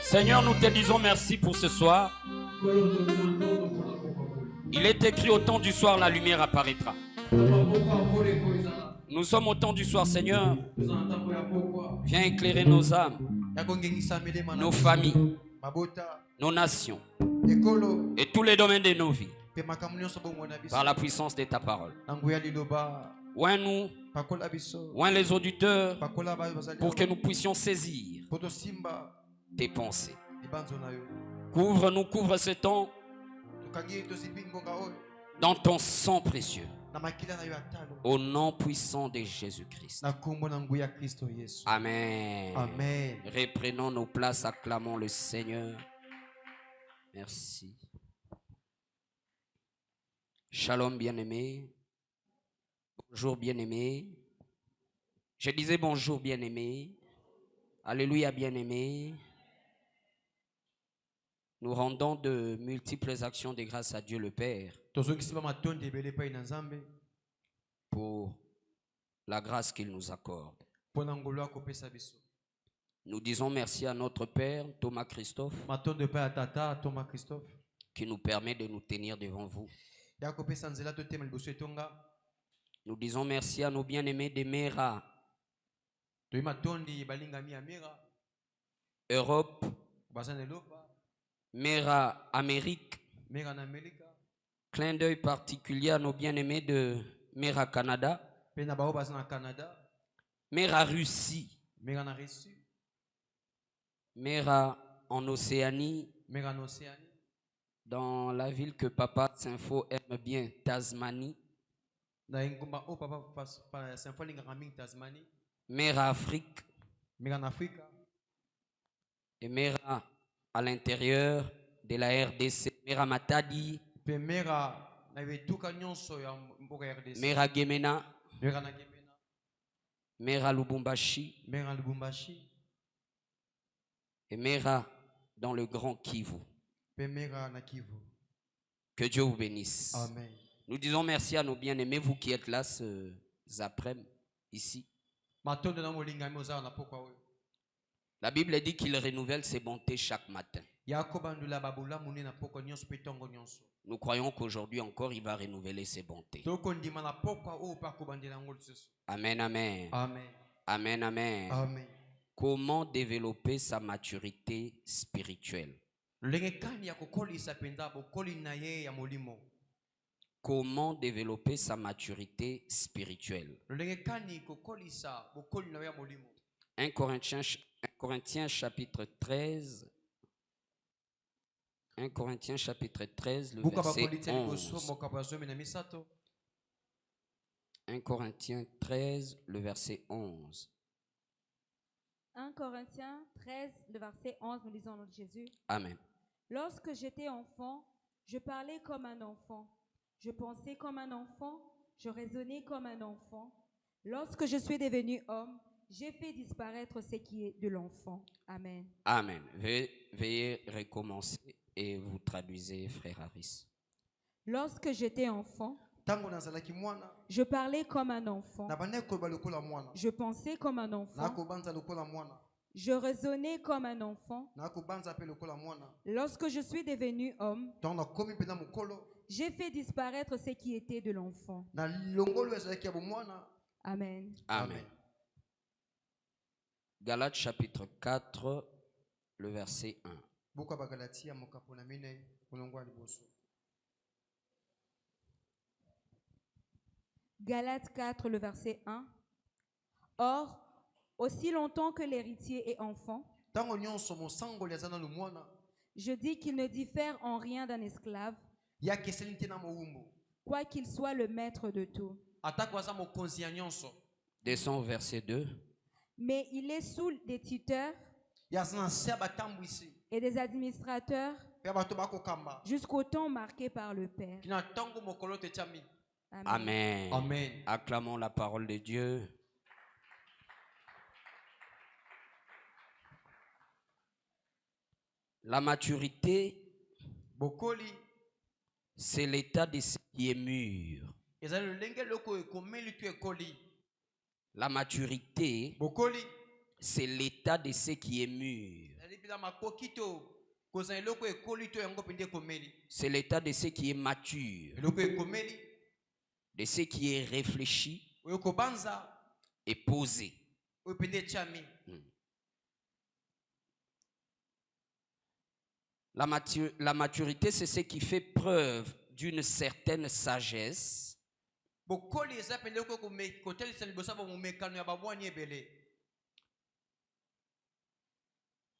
Seigneur, nous te disons merci pour ce soir. Il est écrit au temps du soir, la lumière apparaîtra. Nous sommes au temps du soir, Seigneur. Viens éclairer nos âmes, nos familles, nos nations et tous les domaines de nos vies par la puissance de ta parole. Oins-nous, oins les auditeurs pour que nous puissions saisir tes pensées. Couvre-nous, couvre ce temps dans ton sang précieux. Au nom puissant de Jésus-Christ. Amen. Amen. Reprenons nos places, acclamons le Seigneur. Merci. Shalom bien-aimé. Bonjour bien-aimé. Je disais bonjour bien-aimé. Alléluia bien-aimé. Nous rendons de multiples actions de grâce à Dieu le Père pour la grâce qu'il nous accorde. Nous disons merci à notre Père Thomas Christophe qui nous permet de nous tenir devant vous. Nous disons merci à nos bien-aimés de Mera, Europe, Mera Amérique. Clin d'œil particulier à nos bien-aimés de Mera Canada, Mera Russie, Mera en Océanie, dans la ville que Papa Sinfo aime bien, Tasmanie, Mera Afrique, et Mera à l'intérieur de la RDC, Mera Matadi, Mera Gemena, Mera Lubumbashi et Mera dans le Grand Kivu. Que Dieu vous bénisse. Amen. Nous disons merci à nos bien-aimés, vous qui êtes là ce après-midi, ici. La Bible dit qu'il renouvelle ses bontés chaque matin. Nous croyons qu'aujourd'hui encore, il va renouveler ses bontés. Amen, amen. Amen. Amen, amen. Amen. Comment développer sa maturité spirituelle? Comment développer sa maturité spirituelle? 1 Corinthiens chapitre 13. 1 Corinthiens chapitre 13, le verset 11. 1 Corinthiens 13, le verset 11. 1 Corinthiens 13, le verset 11, nous lisons notre Jésus. Amen. Lorsque j'étais enfant, je parlais comme un enfant. Je pensais comme un enfant. Je raisonnais comme un enfant. Lorsque je suis devenu homme, j'ai fait disparaître ce qui est de l'enfant. Amen. Amen. Veuillez recommencer et vous traduisez, frère Harris. Lorsque j'étais enfant, je parlais comme un enfant. Je pensais comme un enfant. Je raisonnais comme un enfant. Lorsque je suis devenu homme, j'ai fait disparaître ce qui était de l'enfant. Amen. Amen. Galates chapitre 4, le verset 1. Galates 4, le verset 1. Or, aussi longtemps que l'héritier est enfant, je dis qu'il ne diffère en rien d'un esclave, quoiqu'il soit le maître de tout. Descends au verset 2. Mais il est sous des tuteurs et des administrateurs jusqu'au temps marqué par le Père. Amen. Amen. Amen. Acclamons la parole de Dieu. La maturité, c'est l'état de ce qui est mûr. La maturité, c'est l'état de ce qui est mûr. C'est l'état de ce qui est mature, de ce qui est réfléchi et posé. La maturité, c'est ce qui fait preuve d'une certaine sagesse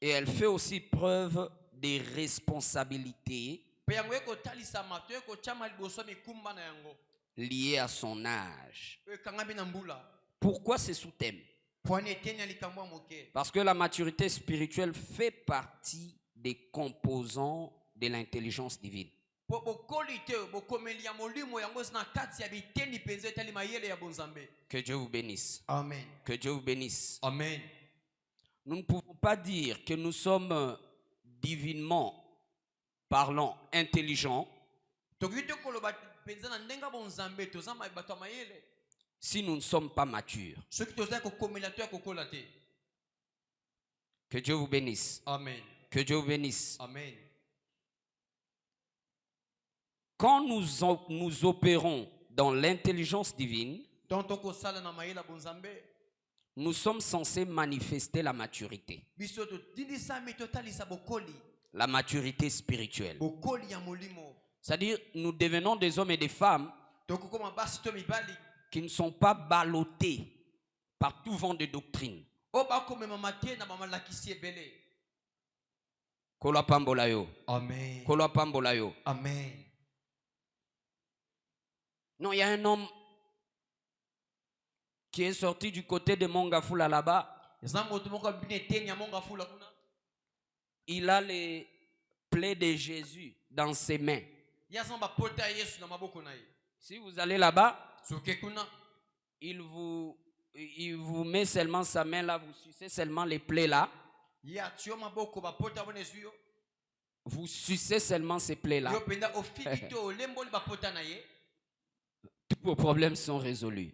et elle fait aussi preuve des responsabilités liées à son âge. Pourquoi ce sous-thème? Parce que la maturité spirituelle fait partie des composants de l'intelligence divine. Que Dieu vous bénisse. Amen. Que Dieu vous bénisse. Amen. Nous ne pouvons pas dire que nous sommes divinement parlant intelligents si nous ne sommes pas matures. Que Dieu vous bénisse. Amen. Que Dieu vous bénisse. Amen. Quand nous opérons dans l'intelligence divine, nous sommes censés manifester la maturité. La maturité spirituelle. C'est-à-dire, nous devenons des hommes et des femmes qui ne sont pas ballottés par tout vent de doctrine. Amen. Amen. Non, il y a un homme qui est sorti du côté de Mongafula là-bas. Il a les plaies de Jésus dans ses mains. Si vous allez là-bas, il vous met seulement sa main là, vous sucez seulement les plaies là. Vous sucez seulement ces plaies là. Tous vos problèmes sont résolus.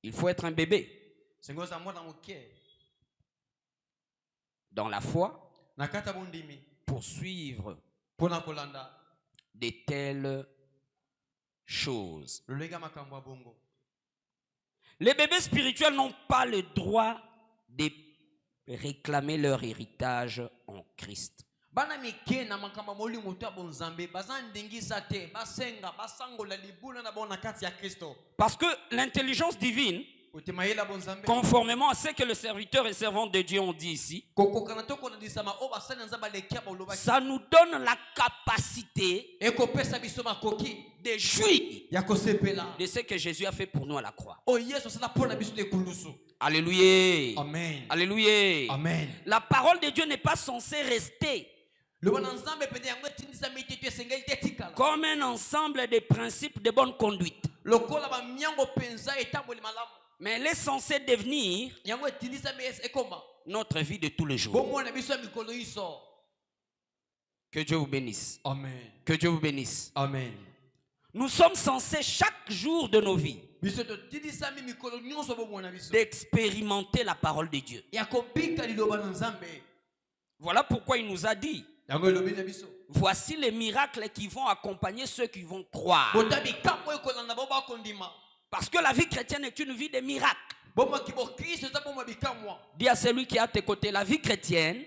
Il faut être un bébé dans la foi pour suivre de telles choses. Les bébés spirituels n'ont pas le droit de réclamer leur héritage en Christ. Parce que l'intelligence divine, conformément à ce que le serviteur et servante de Dieu ont dit ici, ça nous donne la capacité de jouir de ce que Jésus a fait pour nous à la croix. Alléluia. Amen. Alléluia. Amen. La parole de Dieu n'est pas censée rester comme un ensemble de principes de bonne conduite. Mais elle est censée devenir notre vie de tous les jours. Que Dieu vous bénisse. Amen. Que Dieu vous bénisse. Amen. Nous sommes censés chaque jour de nos vies d'expérimenter la parole de Dieu. Voilà pourquoi il nous a dit: voici les miracles qui vont accompagner ceux qui vont croire. Parce que la vie chrétienne est une vie de miracles. Dis à celui qui est à tes côtés: la vie chrétienne,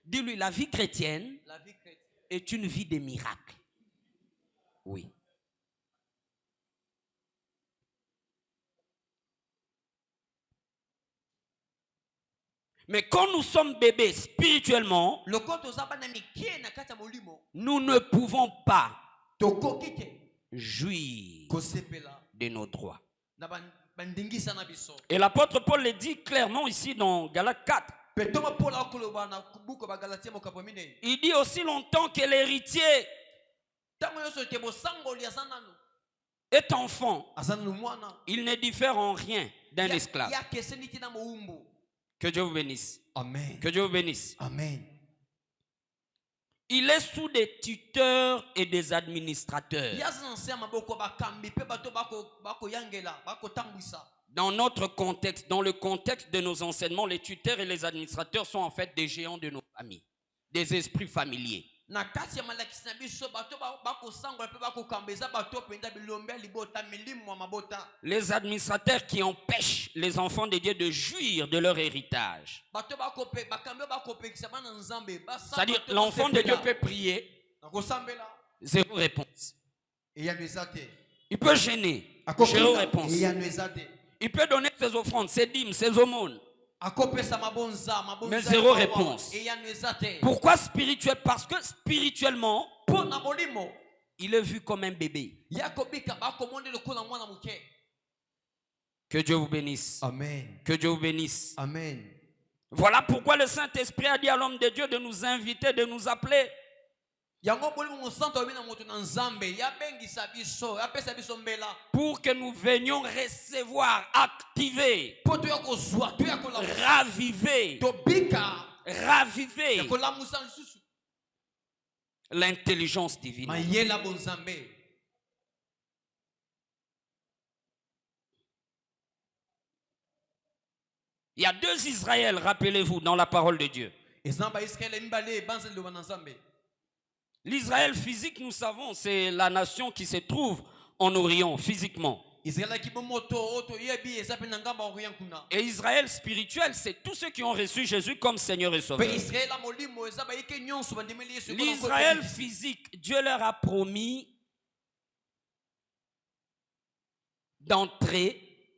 dis-lui, la vie chrétienne est une vie de miracles. Oui. Mais quand nous sommes bébés spirituellement, nous ne pouvons pas jouir de nos droits. Et l'apôtre Paul le dit clairement ici dans Galates 4. Il dit: aussi longtemps que l'héritier est enfant, il ne diffère en rien d'un esclave. Que Dieu vous bénisse. Amen. Que Dieu vous bénisse. Amen. Il est sous des tuteurs et des administrateurs. Dans notre contexte, dans le contexte de nos enseignements, les tuteurs et les administrateurs sont en fait des géants de nos familles, des esprits familiers. Les administrateurs qui empêchent les enfants de Dieu de jouir de leur héritage. C'est-à-dire, l'enfant de Dieu peut prier, zéro réponse. Il peut gêner, zéro réponse. Il peut donner ses offrandes, ses dîmes, ses aumônes, mais zéro réponse. Pourquoi spirituel? Parce que spirituellement, il est vu comme un bébé. Que Dieu vous bénisse. Amen. Que Dieu vous bénisse. Amen. Voilà pourquoi le Saint-Esprit a dit à l'homme de Dieu de nous inviter, de nous appeler. Pour que nous venions recevoir, activer, raviver l'intelligence divine. Il y a deux Israël, rappelez-vous, dans la parole de Dieu. L'Israël physique, nous savons, c'est la nation qui se trouve en Orient, physiquement. Et Israël spirituel, c'est tous ceux qui ont reçu Jésus comme Seigneur et Sauveur. L'Israël physique, Dieu leur a promis d'entrer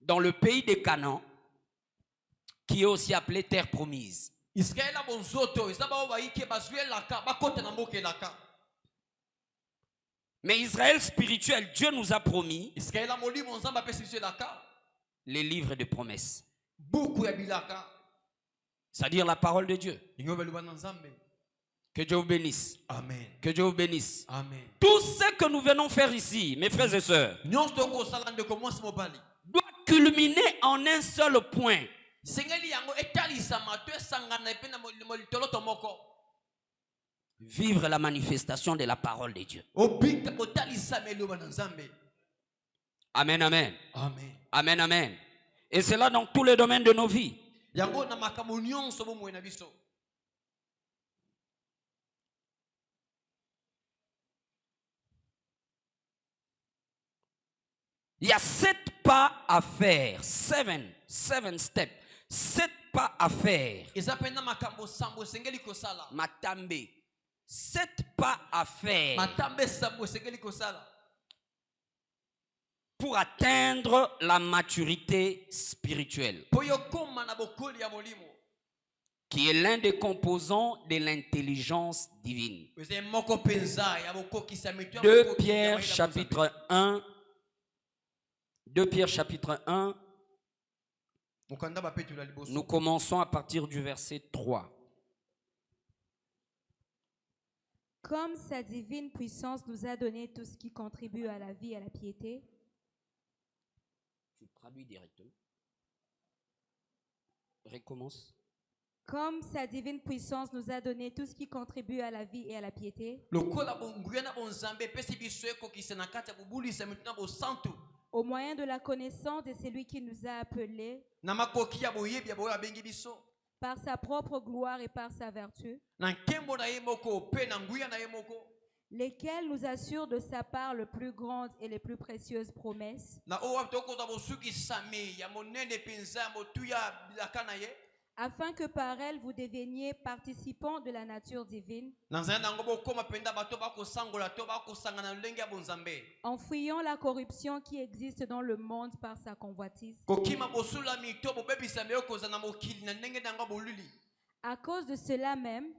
dans le pays de Canaan, qui est aussi appelé terre promise. Mais Israël spirituel, Dieu nous a promis les livres de promesses. C'est-à-dire la parole de Dieu. Que Dieu vous bénisse. Amen. Que Dieu vous bénisse. Amen. Tout ce que nous venons faire ici, mes frères et sœurs, doit culminer en un seul point. Vivre la manifestation de la parole de Dieu. Amen, amen. Amen. Amen, amen. Et c'est là dans tous les domaines de nos vies. Il y a 7 pas à faire. 7 steps. 7 pas à faire. Matambe. 7 pas à faire. Pour atteindre la maturité spirituelle. Qui est l'un des composants de l'intelligence divine. 2 Pierre chapitre 1. 2 Pierre chapitre 1. Nous commençons à partir du verset 3. Comme sa divine puissance nous a donné tout ce qui contribue à la vie et à la piété. Tu traduis directement. Recommence. Comme sa divine puissance nous a donné tout ce qui contribue à la vie et à la piété. Au moyen de la connaissance de celui qui nous a appelés par sa propre gloire et par sa vertu, lesquels nous assurent de sa part les plus grandes et les plus précieuses promesses, afin que par elles vous deveniez participants de la nature divine, en fuyant la corruption qui existe dans le monde par sa convoitise. À cause de cela même,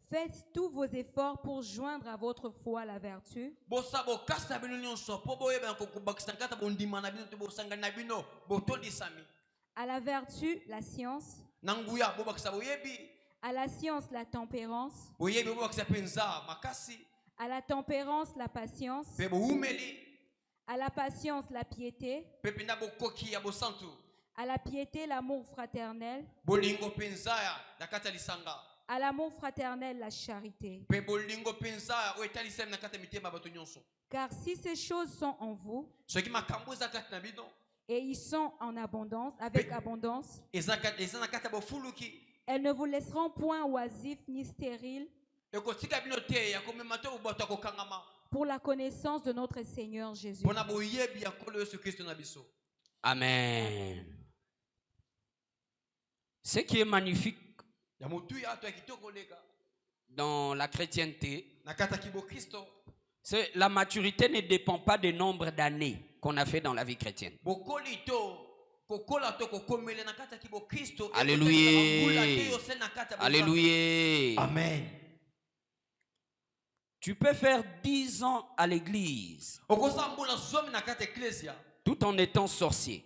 faites tous vos efforts pour joindre à votre foi la vertu, à la vertu, la science, à la science, la tempérance, à la tempérance, la patience, à la patience, la piété, à la piété, l'amour fraternel, à l'amour fraternel, la charité. Car si ces choses sont en vous, et ils sont en abondance, avec abondance, elles ne vous laisseront point oisifs ni stériles pour la connaissance de notre Seigneur Jésus. Amen. Ce qui est magnifique dans la chrétienté, c'est la maturité ne dépend pas du nombre d'années qu'on a fait dans la vie chrétienne. Alléluia. Alléluia. Amen. Tu peux faire 10 ans à l'église tout en étant sorcier.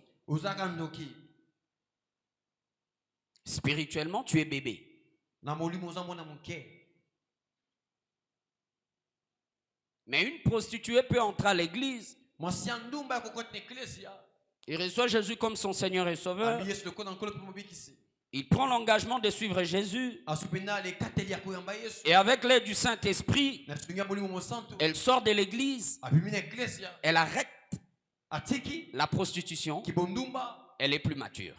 Spirituellement, tu es bébé. Mais une prostituée peut entrer à l'église. Il reçoit Jésus comme son Seigneur et Sauveur. Il prend l'engagement de suivre Jésus. Et avec l'aide du Saint-Esprit, elle sort de l'église. Elle arrête la prostitution. Elle est plus mature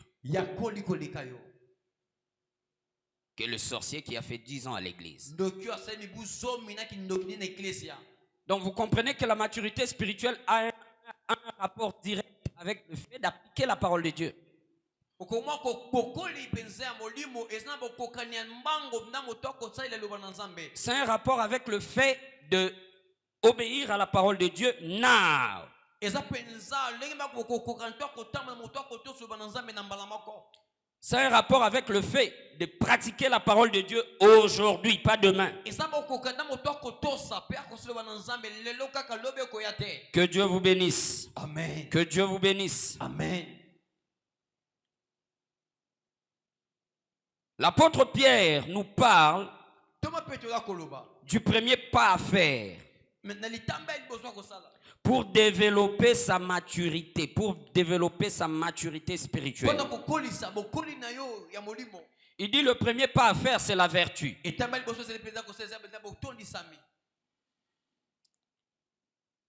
que le sorcier qui a fait 10 ans à l'église. Donc vous comprenez que la maturité spirituelle a un rapport direct avec le fait d'appliquer la parole de Dieu. C'est un rapport avec le fait d'obéir à la parole de Dieu now. C'est un rapport avec le fait de pratiquer la parole de Dieu aujourd'hui, pas demain. Que Dieu vous bénisse. Amen. Que Dieu vous bénisse. Amen. L'apôtre Pierre nous parle du premier pas à faire pour développer sa maturité, spirituelle. Il dit le premier pas à faire, c'est la vertu.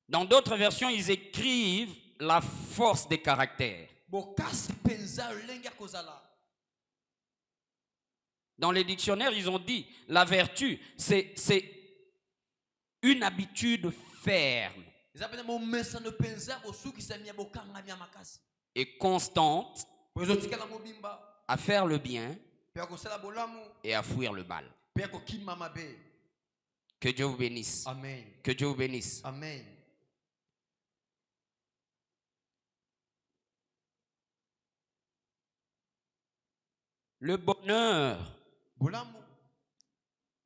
Dans d'autres versions, ils écrivent la force des caractères. Dans les dictionnaires, ils ont dit la vertu, c'est une habitude ferme et constante à faire le bien et à fuir le mal. Que Dieu vous bénisse. Amen. Que Dieu vous bénisse. Amen. Le bonheur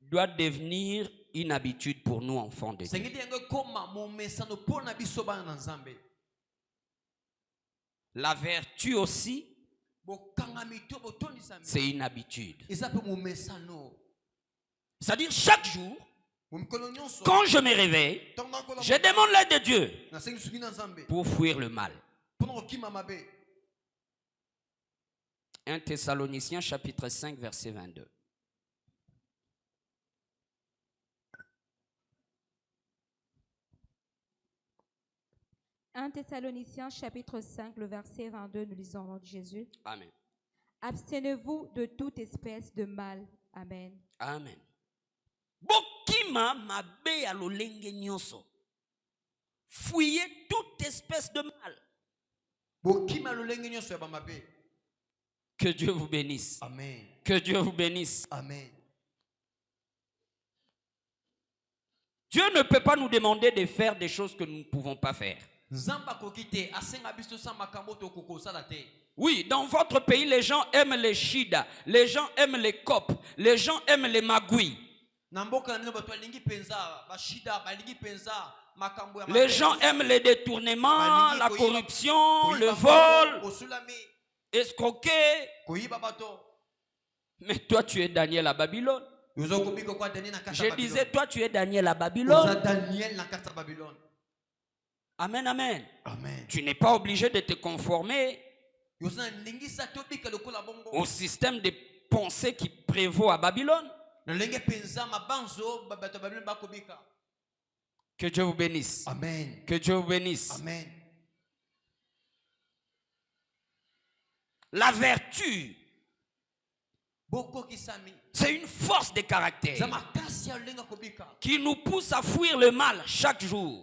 doit devenir une habitude pour nous, enfants de Dieu. La vertu aussi, c'est une habitude. C'est-à-dire chaque jour, quand je me réveille, je demande l'aide de Dieu pour fuir le mal. 1 Thessaloniciens chapitre 5 verset 22. Un Thessaloniciens chapitre 5, le verset 22, nous lisons au nom de Jésus. Amen. Abstenez-vous de toute espèce de mal. Amen. Amen. Bokima mabe ya lolenge nyonso. Fuyez toute espèce de mal. Bokima lolenge nyonso ya bamabe. Que Dieu vous bénisse. Amen. Que Dieu vous bénisse. Amen. Dieu ne peut pas nous demander de faire des choses que nous ne pouvons pas faire. Oui, dans votre pays, les gens aiment les shida, les gens aiment les copes, les gens aiment les magouilles. Les gens aiment les détournements, la corruption, le vol, escroquer. Mais toi, tu es Daniel à Babylone. Je disais, toi, tu es Daniel à Babylone. Amen, amen. Amen. Tu n'es pas obligé de te conformer au système de pensée qui prévaut à Babylone. Que Dieu vous bénisse. Amen. Que Dieu vous bénisse. Amen. La vertu, c'est une force de caractère qui nous pousse à fuir le mal chaque jour.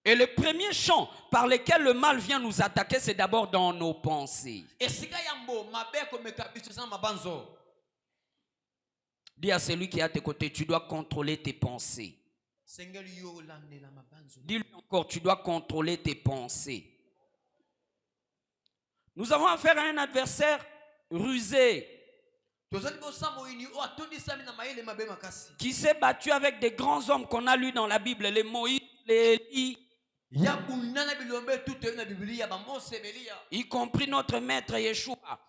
Et le premier champ par lequel le mal vient nous attaquer, c'est d'abord dans nos pensées. Dis à celui qui est à tes côtés, tu dois contrôler tes pensées. Dis-lui encore, tu dois contrôler tes pensées. Nous avons affaire à un adversaire rusé qui s'est battu avec des grands hommes qu'on a lus dans la Bible, les Moïse, les Élie, y compris notre maître Yeshua.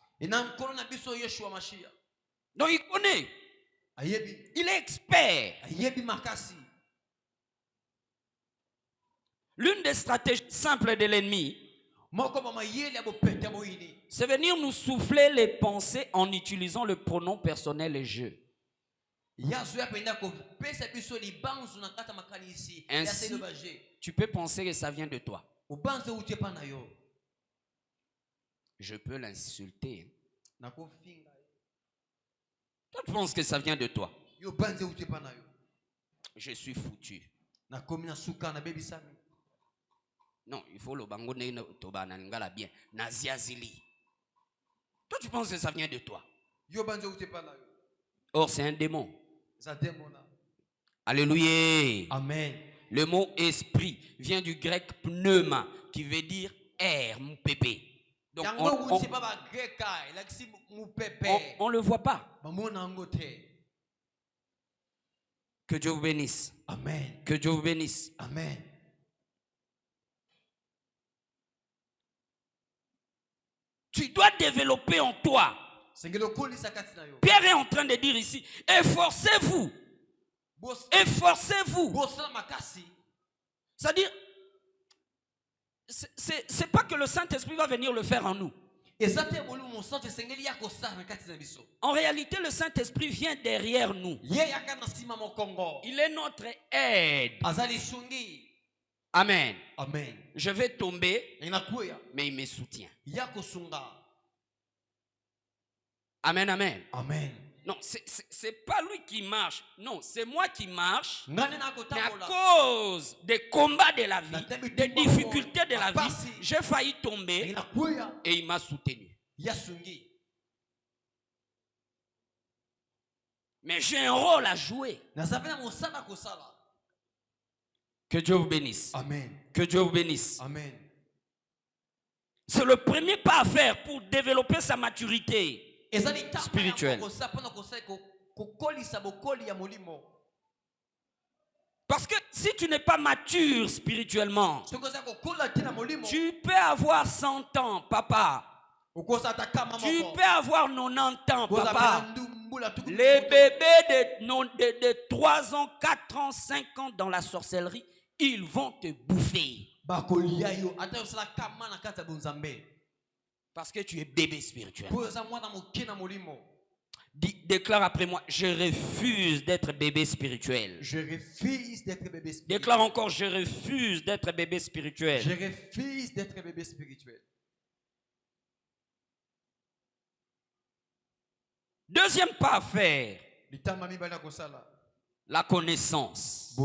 Donc il connaît. Il est expert. L'une des stratégies simples de l'ennemi, c'est venir nous souffler les pensées en utilisant le pronom personnel je. Ainsi, tu peux penser que ça vient de toi. Je peux l'insulter. Toi, tu penses que ça vient de toi. Je suis foutu. Non, il faut le bango ne bien. Naziazili. Toi, tu penses que ça vient de toi. Or, c'est un démon. Alléluia. Amen. Le mot esprit vient du grec pneuma, qui veut dire air, mon pépé. Donc, on ne le voit pas. Que Dieu vous bénisse. Amen. Que Dieu vous bénisse. Amen. Tu dois développer en toi. Pierre est en train de dire ici, efforcez-vous. Efforcez-vous. C'est-à-dire, c'est pas que le Saint-Esprit va venir le faire en nous. En réalité, le Saint-Esprit vient derrière nous. Il est notre aide. Amen. Amen. Je vais tomber, mais il me soutient. Amen, amen. Amen. Non, c'est pas lui qui marche. Non, c'est moi qui marche. Mais à cause des combats de la vie, des difficultés de la vie, j'ai failli tomber et il m'a soutenu. Mais j'ai un rôle à jouer. Que Dieu vous bénisse. Amen. Que Dieu vous bénisse. Amen. C'est le premier pas à faire pour développer sa maturité spirituelle. Parce que si tu n'es pas mature spirituellement, tu peux avoir 100 ans, papa. Tu peux avoir 90 ans, papa. Les bébés de 3 ans, 4 ans, 5 ans dans la sorcellerie, ils vont te bouffer. Parce que tu es bébé spirituel. Déclare après moi, je refuse d'être bébé spirituel. Je refuse d'être bébé spirituel. Déclare encore, je refuse d'être bébé spirituel. Je refuse d'être bébé spirituel. Deuxième pas à faire. La connaissance.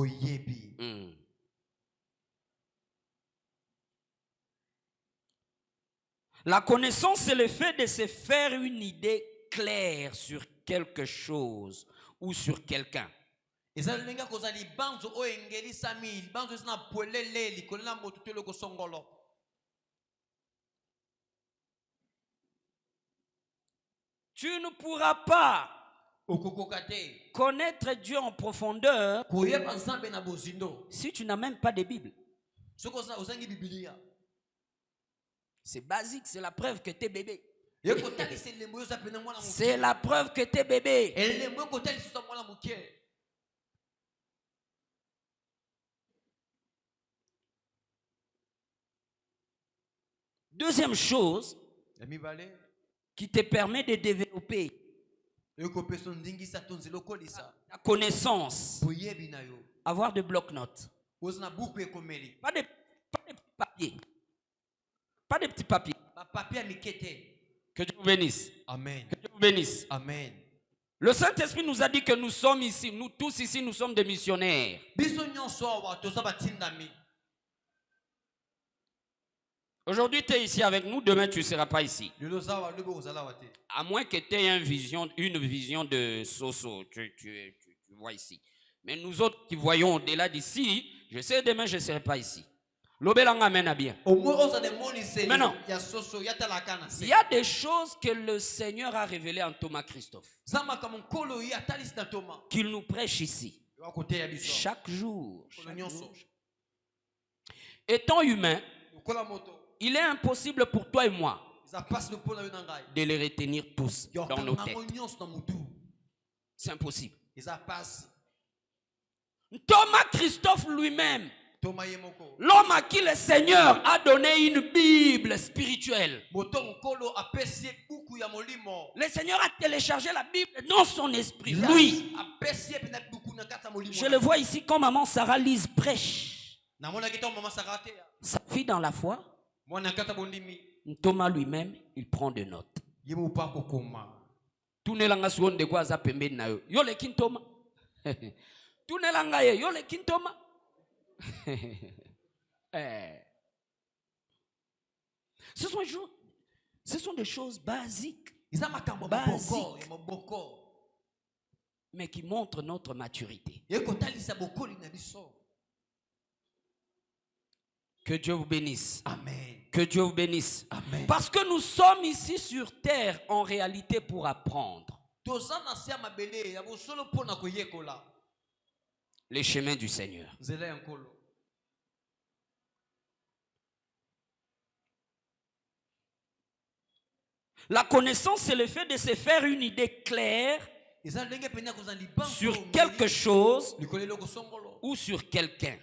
La connaissance, c'est le fait de se faire une idée claire sur quelque chose ou sur quelqu'un. Tu ne pourras pas connaître Dieu en profondeur si tu n'as même pas de Bible. C'est basique, c'est la preuve que tu es bébé. C'est la preuve que tu es bébé. Deuxième chose qui te permet de développer La connaissance. Avoir de bloc-notes. Pas de papiers. Pas de petits papiers. Que Dieu vous bénisse. Amen. Que Dieu vous bénisse. Amen. Le Saint-Esprit nous a dit que nous sommes ici, nous tous ici, nous sommes des missionnaires. Aujourd'hui, tu es ici avec nous, demain, tu ne seras pas ici. À moins que tu aies une vision de Soso, tu vois ici. Mais nous autres qui voyons au-delà d'ici, je sais demain, je ne serai pas ici. L'obélanga mène à bien. Maintenant, il y a des choses que le Seigneur a révélées en Thomas Christophe, qu'il nous prêche ici. Chaque jour. Étant humain, il est impossible pour toi et moi de les retenir tous dans nos têtes. C'est impossible. Thomas Christophe lui-même, l'homme à qui le Seigneur a donné une Bible spirituelle. Le Seigneur a téléchargé la Bible dans son esprit. Lui, je le vois ici quand maman Sarah Lise prêche. Sa fille dans la foi. Thomas lui-même, il prend des notes. Tout ne langa suon de quoi ça pembe na yo. Yo le kin Thomas. Tout ne langa yo le kin Thomas. Ce sont des choses basiques, mais qui montrent notre maturité. Que Dieu vous bénisse. Amen. Que Dieu vous bénisse. Amen. Parce que nous sommes ici sur terre en réalité pour apprendre les chemins du Seigneur. La connaissance, c'est le fait de se faire une idée claire sur quelque chose ou sur quelqu'un.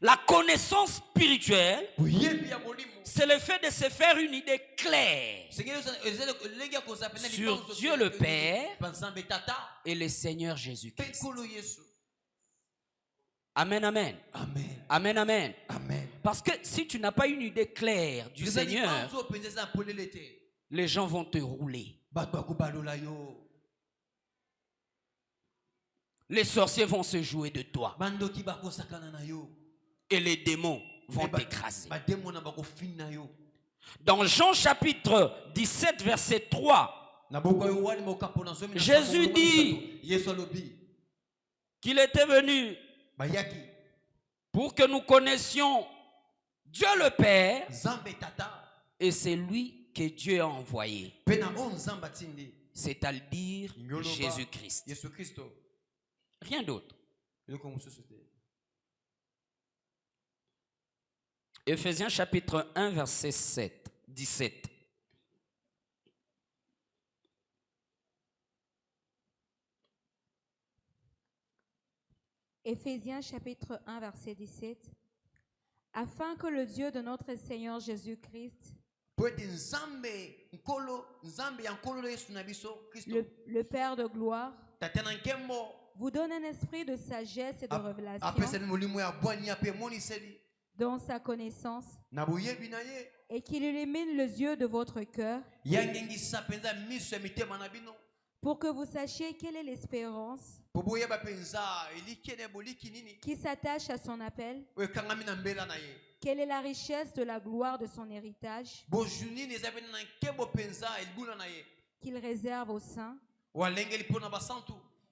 La connaissance spirituelle, c'est le fait de se faire une idée claire sur Dieu le Père et le Seigneur Jésus-Christ. Amen, amen. Amen. Amen, amen. Amen. Parce que si tu n'as pas une idée claire du Seigneur, les gens vont te rouler. Les sorciers vont se jouer de toi. Et les démons vont t'écraser. Dans Jean chapitre 17, verset 3, Jésus dit qu'il était venu pour que nous connaissions Dieu le Père, et c'est lui que Dieu a envoyé, c'est-à-dire Jésus-Christ. Rien d'autre. Éphésiens chapitre 1, verset 17. Éphésiens chapitre 1, verset 17. Afin que le Dieu de notre Seigneur Jésus-Christ, le Père de gloire, vous donne un esprit de sagesse et de révélation dans sa connaissance, et qu'il illumine les yeux de votre cœur, pour que vous sachiez quelle est l'espérance qui s'attache à son appel, quelle est la richesse de la gloire de son héritage qu'il réserve aux saints,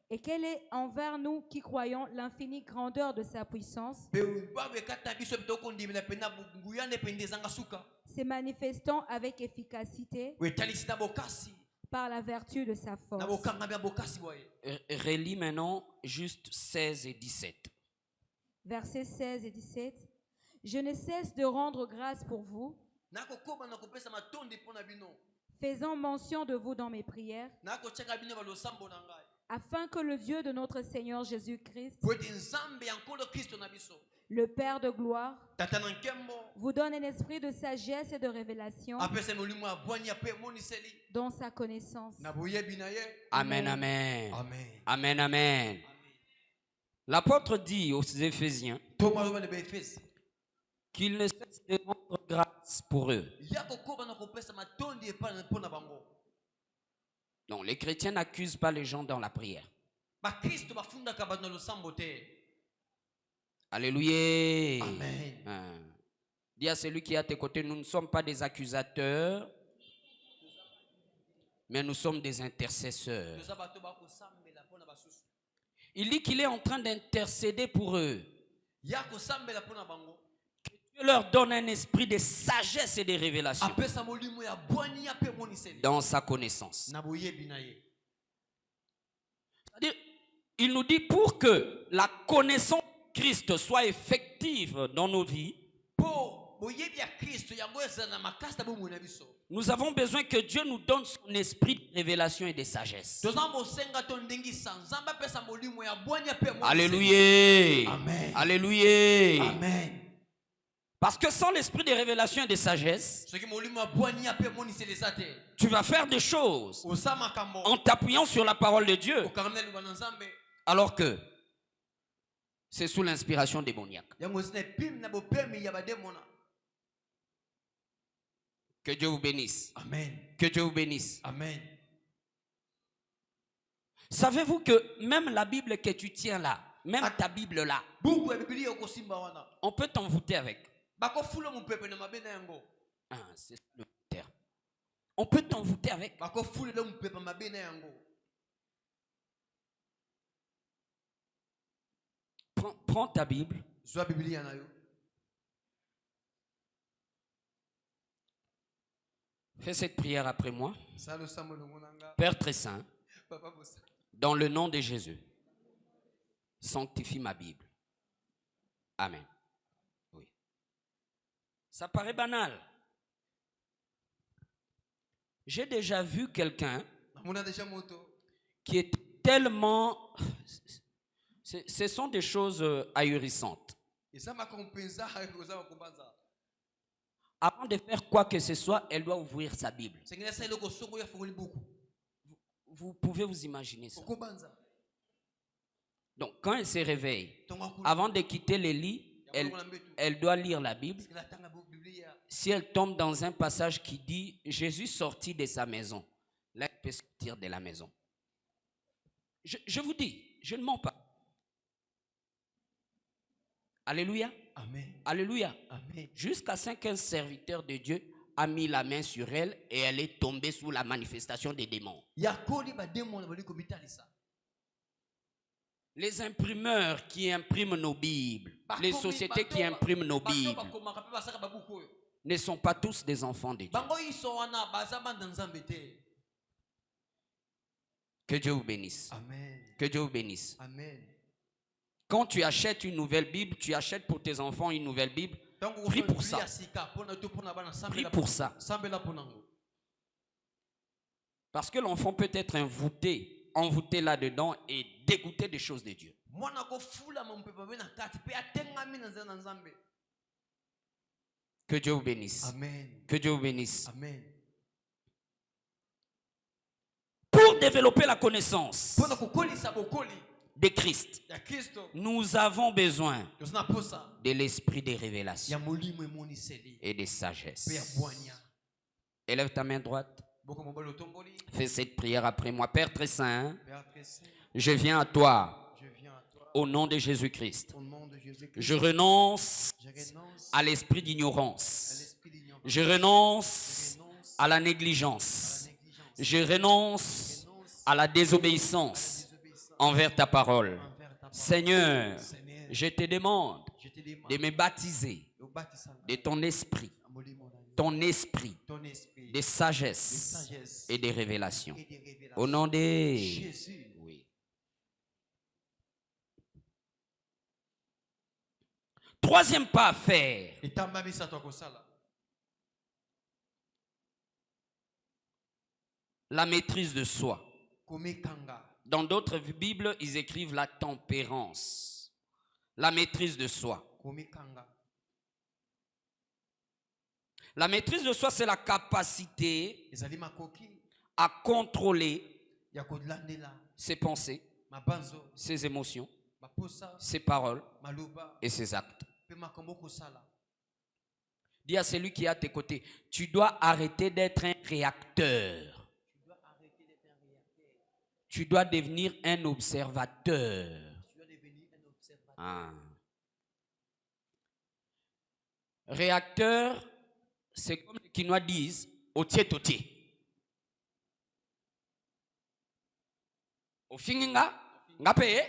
et quelle est envers nous qui croyons l'infinie grandeur de sa puissance, se manifestant avec efficacité par la vertu de sa force. Relis maintenant juste 16 et 17. Versets 16 et 17. Je ne cesse de rendre grâce pour vous, faisant mention de vous dans mes prières, afin que le Dieu de notre Seigneur Jésus-Christ, le Père de gloire, vous donne un esprit de sagesse et de révélation dans sa connaissance. Amen, amen. Amen, amen. L'apôtre dit aux Éphésiens qu'il ne cesse de rendre grâce pour eux. Donc, les chrétiens n'accusent pas les gens dans la prière. Alléluia. Amen. Dis à celui qui est à tes côtés, nous ne sommes pas des accusateurs, mais nous sommes des intercesseurs. Il dit qu'il est en train d'intercéder pour eux. Que Dieu leur donne un esprit de sagesse et de révélation dans sa connaissance. C'est-à-dire, il nous dit pour que la connaissance de Christ soit effective dans nos vies, nous avons besoin que Dieu nous donne son esprit de révélation et de sagesse. Alléluia. Amen. Alléluia. Amen. Parce que sans l'esprit de révélation et de sagesse, tu vas faire des choses en t'appuyant sur la parole de Dieu, alors que c'est sous l'inspiration démoniaque. Que Dieu vous bénisse. Amen. Que Dieu vous bénisse. Amen. Savez-vous que même la Bible que tu tiens là, même ta Bible là, on peut t'envoûter avec. Ah, c'est le terme. On peut t'envoûter avec. Prends ta Bible. Fais cette prière après moi. Père très saint, dans le nom de Jésus, sanctifie ma Bible. Amen. Oui. Ça paraît banal. J'ai déjà vu quelqu'un qui est tellement... Ce sont des choses ahurissantes. Avant de faire quoi que ce soit, elle doit ouvrir sa Bible. Vous pouvez vous imaginer ça. Donc, quand elle se réveille, avant de quitter le lit, elle doit lire la Bible. Si elle tombe dans un passage qui dit « Jésus sortit de sa maison », là, elle peut sortir de la maison. Je vous dis, je ne mens pas. Alléluia. Amen. Alléluia. Amen. Jusqu'à ce qu'un serviteur de Dieu a mis la main sur elle et elle est tombée sous la manifestation des démons. Les imprimeurs qui impriment nos Bibles, les sociétés qui impriment nos Bibles, ne sont pas tous des enfants de Dieu. Que Dieu vous bénisse. Amen. Que Dieu vous bénisse. Amen. Quand tu achètes une nouvelle Bible, tu achètes pour tes enfants une nouvelle Bible. Prie pour ça. Prie pour ça. Parce que l'enfant peut être envoûté là-dedans et dégoûté des choses de Dieu. Que Dieu vous bénisse. Amen. Que Dieu vous bénisse. Amen. Pour développer la connaissance de Christ, nous avons besoin de l'esprit de révélation et de sagesse. Élève ta main droite. Fais cette prière après moi. Père très saint, je viens à toi au nom de Jésus-Christ. Je renonce à l'esprit d'ignorance. Je renonce à la négligence. Je renonce à la désobéissance envers ta parole. Seigneur, je te demande de me baptiser de ton esprit de sagesse et de révélation. Au nom de Jésus. Oui. Troisième pas à faire. La maîtrise de soi. Dans d'autres Bibles, ils écrivent la tempérance, la maîtrise de soi. La maîtrise de soi, c'est la capacité à contrôler ses pensées, ses émotions, ses paroles et ses actes. Dis à celui qui est à tes côtés, tu dois arrêter d'être un réacteur. Tu dois devenir un observateur. Ah. Réacteur, c'est comme les Quinois disent, au tiers. Au finginga, nga payé.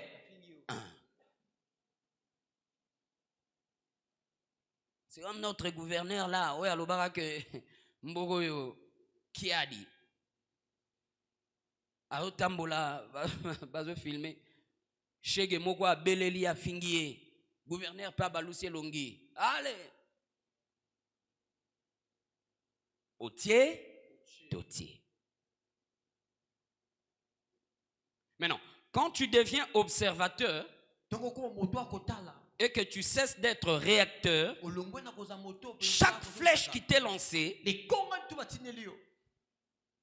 C'est comme notre gouverneur là, ouais, à l'Obarak, Mbogoyo, qui a dit. A Otambola, va filmer. Chege Moko a Beleli a Fingié. Gouverneur pas Baloussé Longi. Allez. Otier. Maintenant, quand tu deviens observateur et que tu cesses d'être réacteur, chaque flèche qui t'est lancée,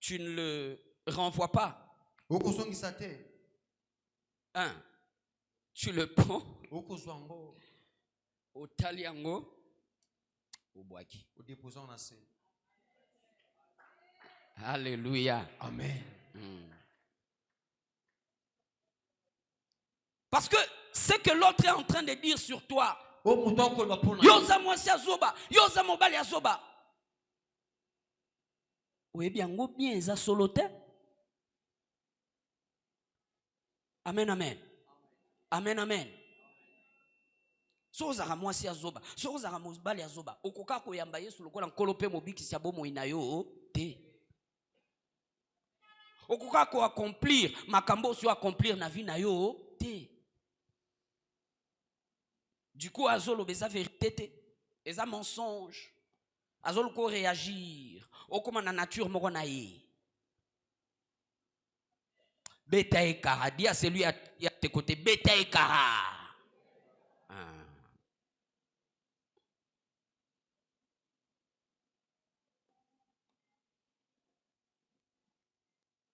tu ne le renvoies pas. Tu le prends au taliango au boaki. Alléluia. Amen. Parce que ce que l'autre est en train de dire sur toi, yoza mwasi azoba, yoza mobali azoba. Oui, bien, bien, ça solote. Amen, amen. Amen, amen. Sozara mwasi azoba, sozara mobali azoba. Okoka koyamba Yesu lokola nkolope mobiki siabo moinayo te. Okoka ko accomplir makambo so accomplir na vie na yo te. Du coup azolo beza vérité te, eza mensonge. Azolo ko réagir, okoma na nature moko na ye. Beta ekara, dis à celui à tes côtés, beta ekara.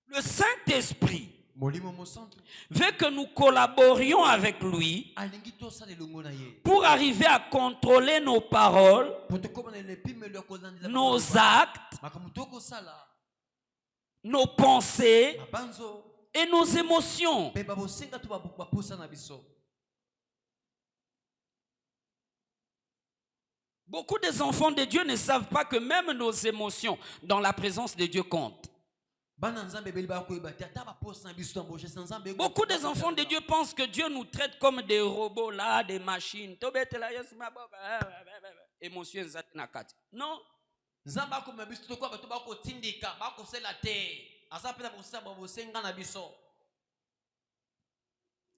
Le Saint-Esprit veut que nous collaborions avec lui pour arriver à contrôler nos paroles, nos actes, nos pensées et nos émotions. Beaucoup des enfants de Dieu ne savent pas que même nos émotions dans la présence de Dieu comptent. Beaucoup des enfants de Dieu pensent que Dieu nous traite comme des robots là, des machines. Émotions non.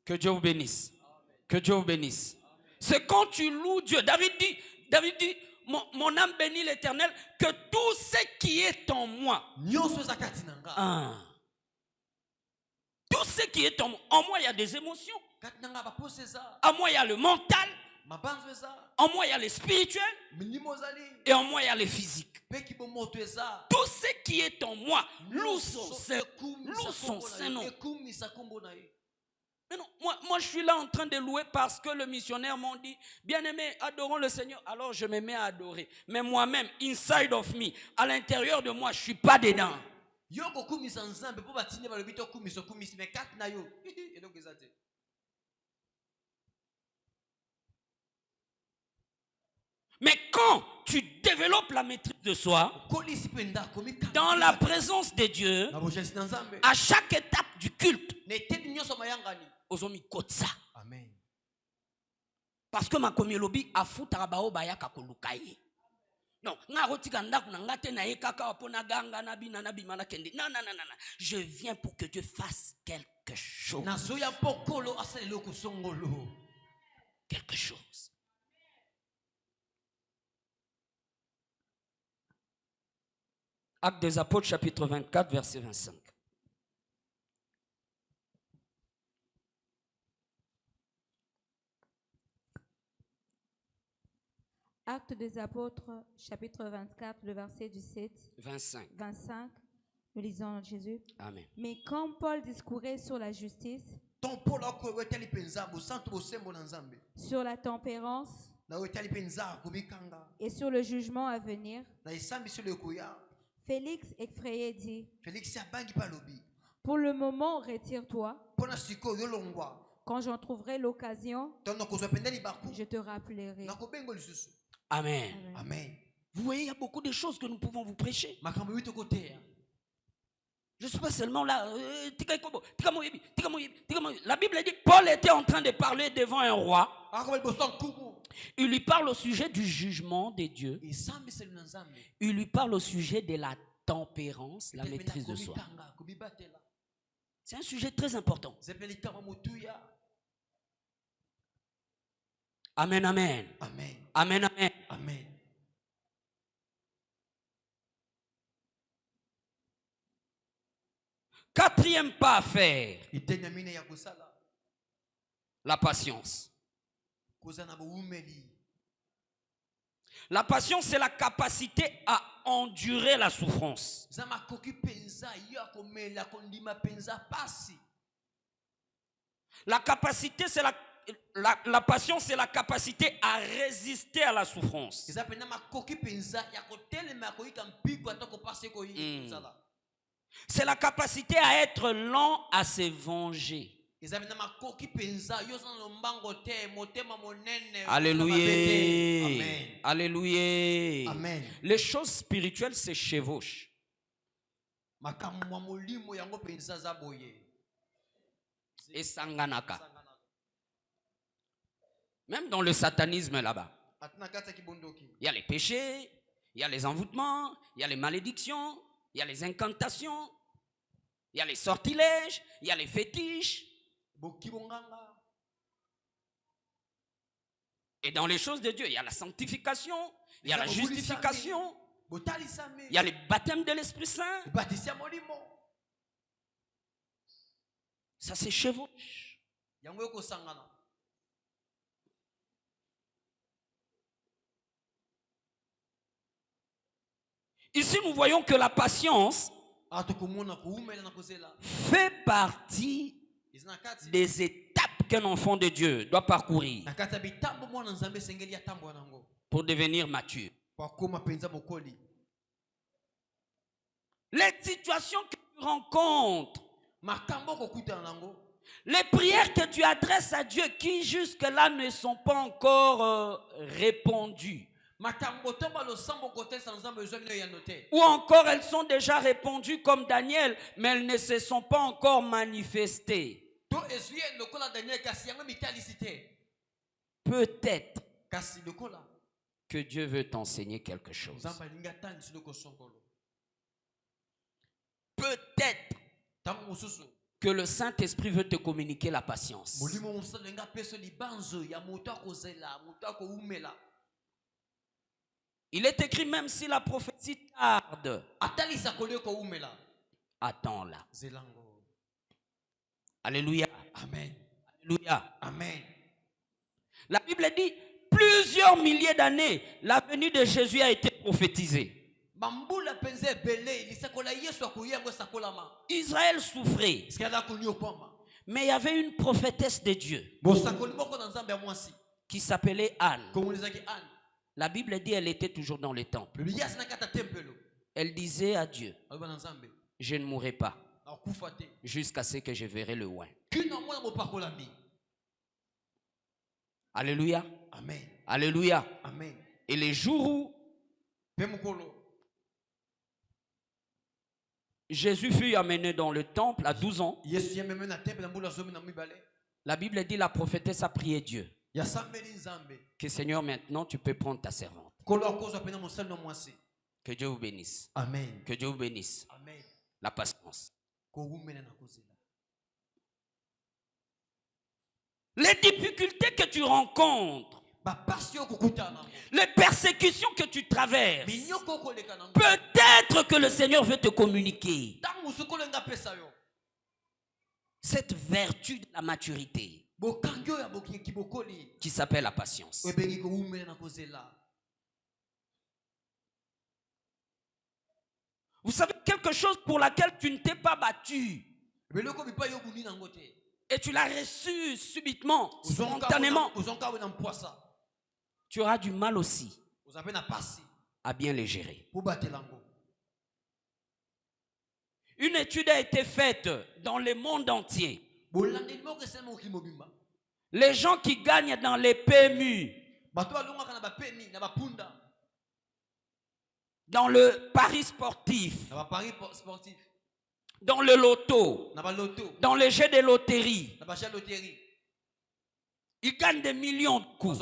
Que Dieu vous bénisse. Que Dieu vous bénisse. C'est quand tu loues Dieu. David dit, mon âme bénit l'Éternel, que tout ce qui est en moi. Tout ce qui est en moi, il y a des émotions. En moi, il y a le mental. En moi, il y a le spirituel. Et en moi, il y a le physique. Tout ce qui est en moi, loue son Saint-Nom. Mais non, moi, je suis là en train de louer parce que le missionnaire m'a dit, bien-aimé, adorons le Seigneur. Alors je me mets à adorer. Mais moi-même, inside of me, à l'intérieur de moi, je ne suis pas dedans. Mais quand tu développes la maîtrise de soi, dans la présence de Dieu, à chaque étape du culte, Amen. Parce que ma communauté a foutu à bao baya kakolukaye. Non, je viens pour que Dieu fasse quelque chose. Quelque chose. Actes des Apôtres, chapitre 24, verset 25. Actes des apôtres, chapitre 24, le verset 17. 25. 25. Nous lisons Jésus. Amen. Mais quand Paul discourait sur la justice, sur la tempérance et sur le jugement à venir, Félix effrayé dit, pour le moment, retire-toi. Quand j'en trouverai l'occasion, je te rappellerai. Amen. Amen. Vous voyez, il y a beaucoup de choses que nous pouvons vous prêcher. Je ne suis pas seulement là. La Bible dit Paul était en train de parler devant un roi. Il lui parle au sujet du jugement des dieux. Il lui parle au sujet de la tempérance, la maîtrise de soi. C'est un sujet très important. Amen, amen. Amen. Amen, amen. Amen. Quatrième pas à faire. La patience. La patience, c'est la capacité à endurer la souffrance. La capacité, c'est la patience, c'est la capacité à résister à la souffrance. C'est la capacité à être lent à se venger. Alléluia. Amen. Alléluia. Amen. Les choses spirituelles se chevauchent. Et sanganaka. Même dans le satanisme là-bas. Il y a les péchés, il y a les envoûtements, il y a les malédictions, il y a les incantations, il y a les sortilèges, il y a les fétiches. Et dans les choses de Dieu, il y a la sanctification, il y a la justification, il y a les baptêmes de l'Esprit Saint. Ça se chevauche. Ici, nous voyons que la patience fait partie des étapes qu'un enfant de Dieu doit parcourir pour devenir mature. Les situations que tu rencontres, les prières que tu adresses à Dieu qui jusque-là ne sont pas encore répondues, ou encore elles sont déjà répondues comme Daniel, mais elles ne se sont pas encore manifestées. Peut-être que Dieu veut t'enseigner quelque chose. Peut-être que le Saint-Esprit veut te communiquer la patience. Il est écrit, même si la prophétie tarde, attends-la. Alléluia. Amen. Alléluia. Amen. La Bible dit, plusieurs milliers d'années, la venue de Jésus a été prophétisée. Israël souffrait. Mais il y avait une prophétesse de Dieu qui s'appelait Anne. La Bible dit qu'elle était toujours dans le temple. Elle disait à Dieu, je ne mourrai pas jusqu'à ce que je verrai le oint. Alléluia. Amen. Alléluia. Amen. Et les jours où Jésus fut amené dans le temple à 12 ans, la Bible dit la prophétesse a prié Dieu. Que Seigneur, maintenant tu peux prendre ta servante. Que Dieu vous bénisse. Amen. Que Dieu vous bénisse. Amen. La patience. Les difficultés que tu rencontres, les persécutions que tu traverses, peut-être que le Seigneur veut te communiquer cette vertu de la maturité qui s'appelle la patience. Vous savez, quelque chose pour laquelle tu ne t'es pas battu. Et tu l'as reçu subitement, spontanément. Tu auras du mal aussi à bien les gérer. Une étude a été faite dans le monde entier. Les gens qui gagnent dans les PMU, dans le pari sportif, dans le loto, dans les jeux de loterie, ils gagnent des millions de coups.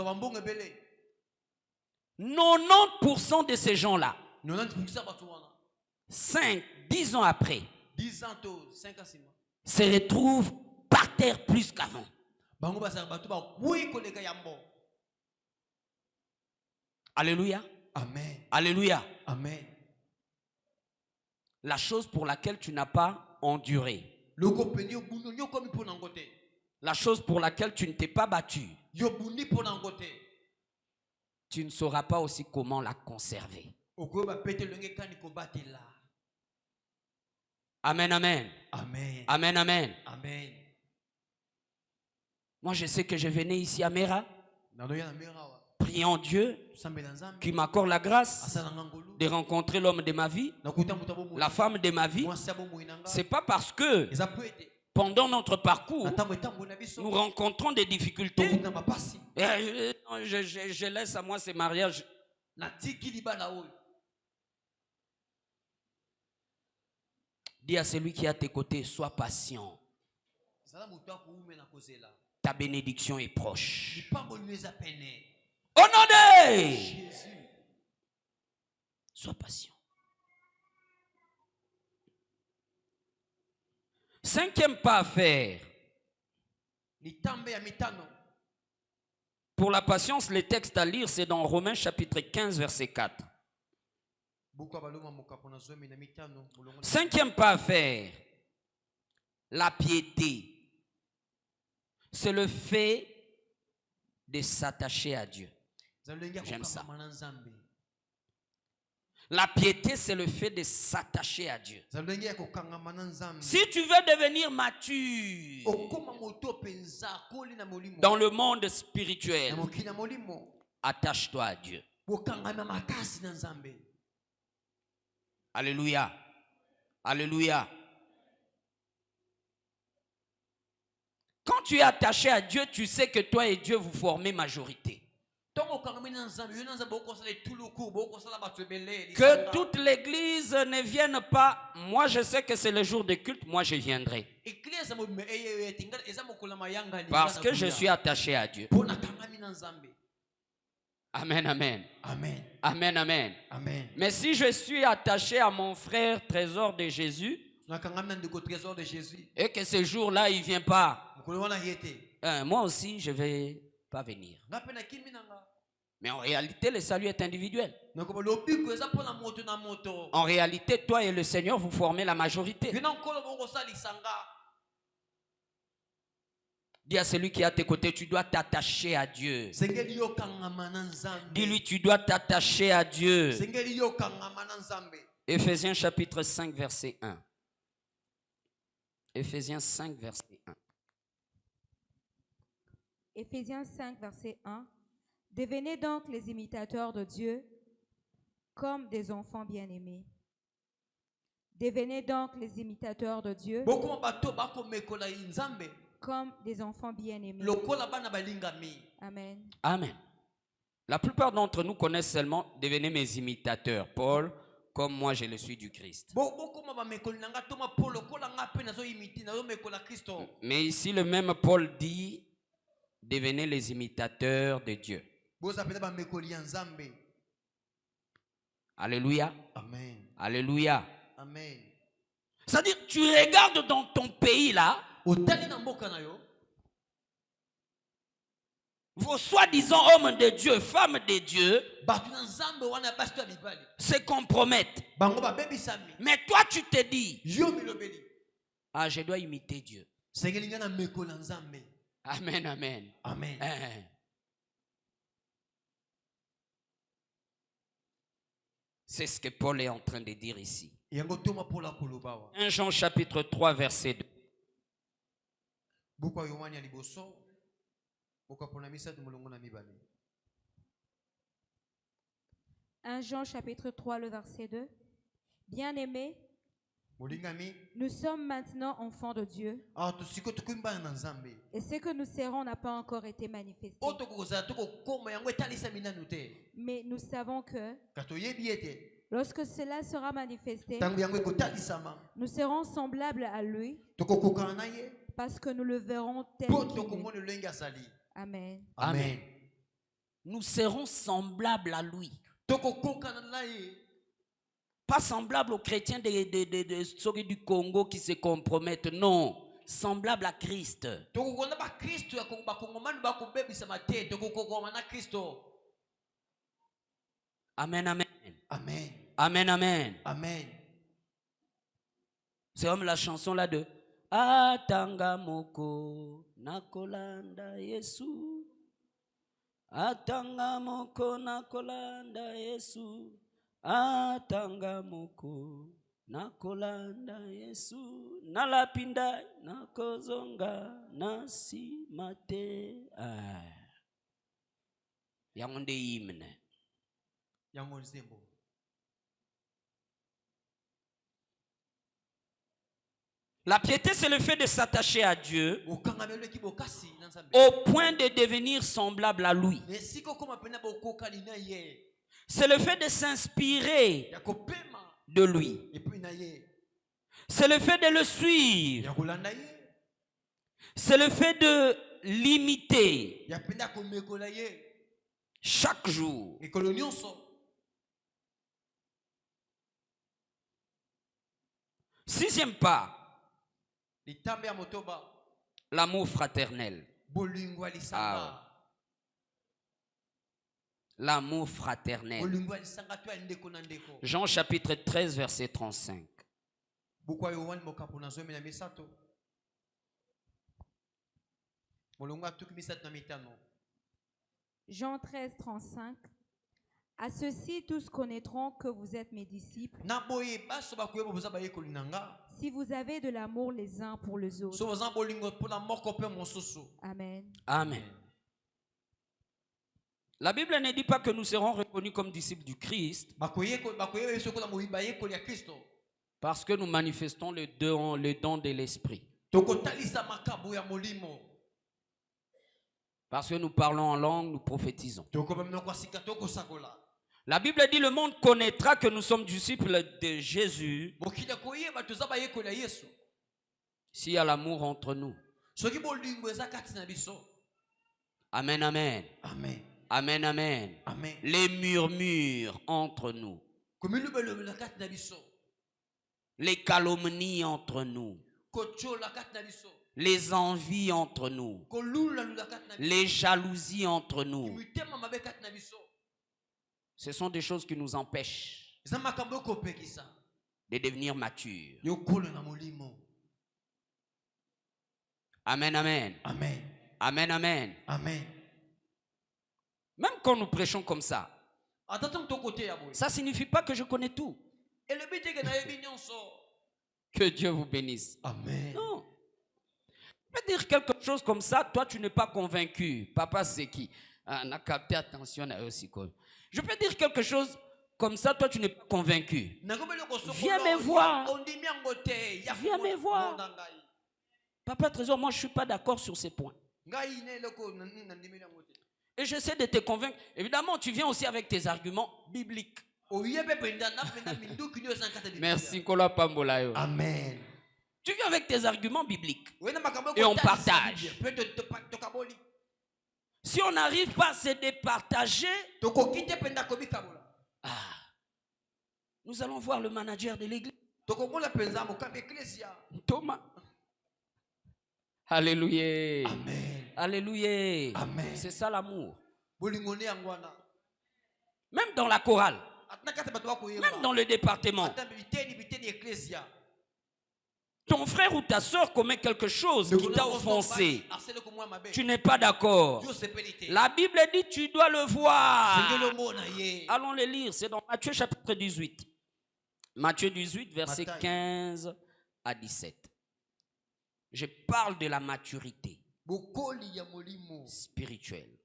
90% de ces gens-là, 5-10 ans après, se retrouvent par terre plus qu'avant. Alléluia. Amen. Alléluia. Amen. La chose pour laquelle tu n'as pas enduré. La chose pour laquelle tu ne t'es pas battu. Tu ne sauras pas aussi comment la conserver. Amen, amen. Amen. Amen, amen. Amen. Moi, je sais que je venais ici à Mera. Priant Dieu qui m'accorde la grâce de rencontrer l'homme de ma vie, la femme de ma vie. C'est pas parce que pendant notre parcours nous rencontrons des difficultés. Je laisse à moi ces mariages. Dis à celui qui est à tes côtés, sois patient. Ta bénédiction est proche. Au nom de Jésus. Sois patient. 5e pas à faire. Pour la patience, les textes à lire, c'est dans Romains chapitre 15, verset 4. 5e pas à faire. La piété. C'est le fait de s'attacher à Dieu. J'aime ça. La piété, c'est le fait de s'attacher à Dieu. Si tu veux devenir mature dans le monde spirituel, attache-toi à Dieu. Alléluia. Alléluia. Quand tu es attaché à Dieu, tu sais que toi et Dieu vous formez majorité. Que toute l'église ne vienne pas. Moi, je sais que c'est le jour de culte. Moi, je viendrai. Parce que je suis attaché à Dieu. Amen, amen. Amen. Amen, amen. Amen. Mais si je suis attaché à mon frère trésor de Jésus, et que ce jour-là, il ne vient pas, moi aussi, je ne vais pas venir. Mais en réalité, le salut est individuel. En réalité, toi et le Seigneur, vous formez la majorité. Dis à celui qui est à tes côtés, tu dois t'attacher à Dieu. Dis-lui, tu dois t'attacher à Dieu. Éphésiens chapitre 5, verset 1. Éphésiens 5, verset 1. Éphésiens 5, verset 1. Devenez donc les imitateurs de Dieu comme des enfants bien-aimés. Devenez donc les imitateurs de Dieu comme des enfants bien-aimés. Amen. Amen. La plupart d'entre nous connaissent seulement devenez mes imitateurs. Paul, comme moi je le suis du Christ. Mais ici le même Paul dit devenez les imitateurs de Dieu. Alléluia. Amen. Alléluia. Amen. C'est-à-dire, tu regardes dans ton pays là, vos soi-disant hommes de Dieu, femmes de Dieu, se compromettent. Mais toi, tu te dis, ah, je dois imiter Dieu. Amen, amen. Amen. C'est ce que Paul est en train de dire ici. 1 Jean chapitre 3 verset 2. 1 Jean chapitre 3 le verset 2. Bien-aimés, nous sommes maintenant enfants de Dieu. Et ce que nous serons n'a pas encore été manifesté. Mais nous savons que lorsque cela sera manifesté, nous serons semblables à lui parce que nous le verrons tel qu'il est. Amen. Amen. Nous serons semblables à lui. Pas semblables aux chrétiens du Congo qui se compromettent. Non. Semblable à Christ. Amen, amen. Amen. Amen, amen. Amen. C'est comme la chanson là de Atanga moko nakolanda Yesu. Atanga moko nakolanda Yesu. Atanga moko nakolanda Yesu. Nalapinda nakozonga nasimate. Yangonde hymne. La piété, c'est le fait de s'attacher à Dieu au point de devenir semblable à lui. C'est le fait de s'inspirer de lui. C'est le fait de le suivre. C'est le fait de l'imiter chaque jour. Sixième pas. L'amour fraternel. L'amour fraternel. Jean chapitre 13 verset 35. Jean 13, 35. À ceci, tous connaîtront que vous êtes mes disciples si vous avez de l'amour les uns pour les autres. Amen. Amen. La Bible ne dit pas que nous serons reconnus comme disciples du Christ parce que nous manifestons le don de l'esprit. Parce que nous parlons en langue, nous prophétisons. La Bible dit le monde connaîtra que nous sommes disciples de Jésus s'il y a l'amour entre nous. Amen, amen. Amen. Amen, amen. Amen. Les murmures entre nous. Les calomnies entre nous. Les envies entre nous. Les jalousies entre nous. Ce sont des choses qui nous empêchent de devenir matures. Amen, amen. Amen. Amen, amen. Amen. Même quand nous prêchons comme ça, ça ne signifie pas que je connais tout. Que Dieu vous bénisse. Amen. Non. Je peux dire quelque chose comme ça, toi tu n'es pas convaincu. Papa c'est qui? On a capté attention à eux aussi. Je peux dire quelque chose comme ça, toi tu n'es pas convaincu. Viens me voir. Viens me voir. Papa Trésor, moi je ne suis pas d'accord sur ces points. Et j'essaie de te convaincre. Évidemment, tu viens aussi avec tes arguments bibliques. Merci, Kola Pambolayo. Amen. Tu viens avec tes arguments bibliques. Et on partage. Si on n'arrive pas à se départager, nous allons voir le manager de l'église. Thomas. Alléluia. Amen. Alléluia. Amen. C'est ça l'amour. Même dans la chorale. Même dans le département. ton frère ou ta soeur commet quelque chose qui t'a offensé, tu n'es pas d'accord. La Bible dit tu dois le voir. Allons le lire, c'est dans Matthieu chapitre 18. Matthieu 18, versets 15 à 17. Je parle de la maturité spirituelle.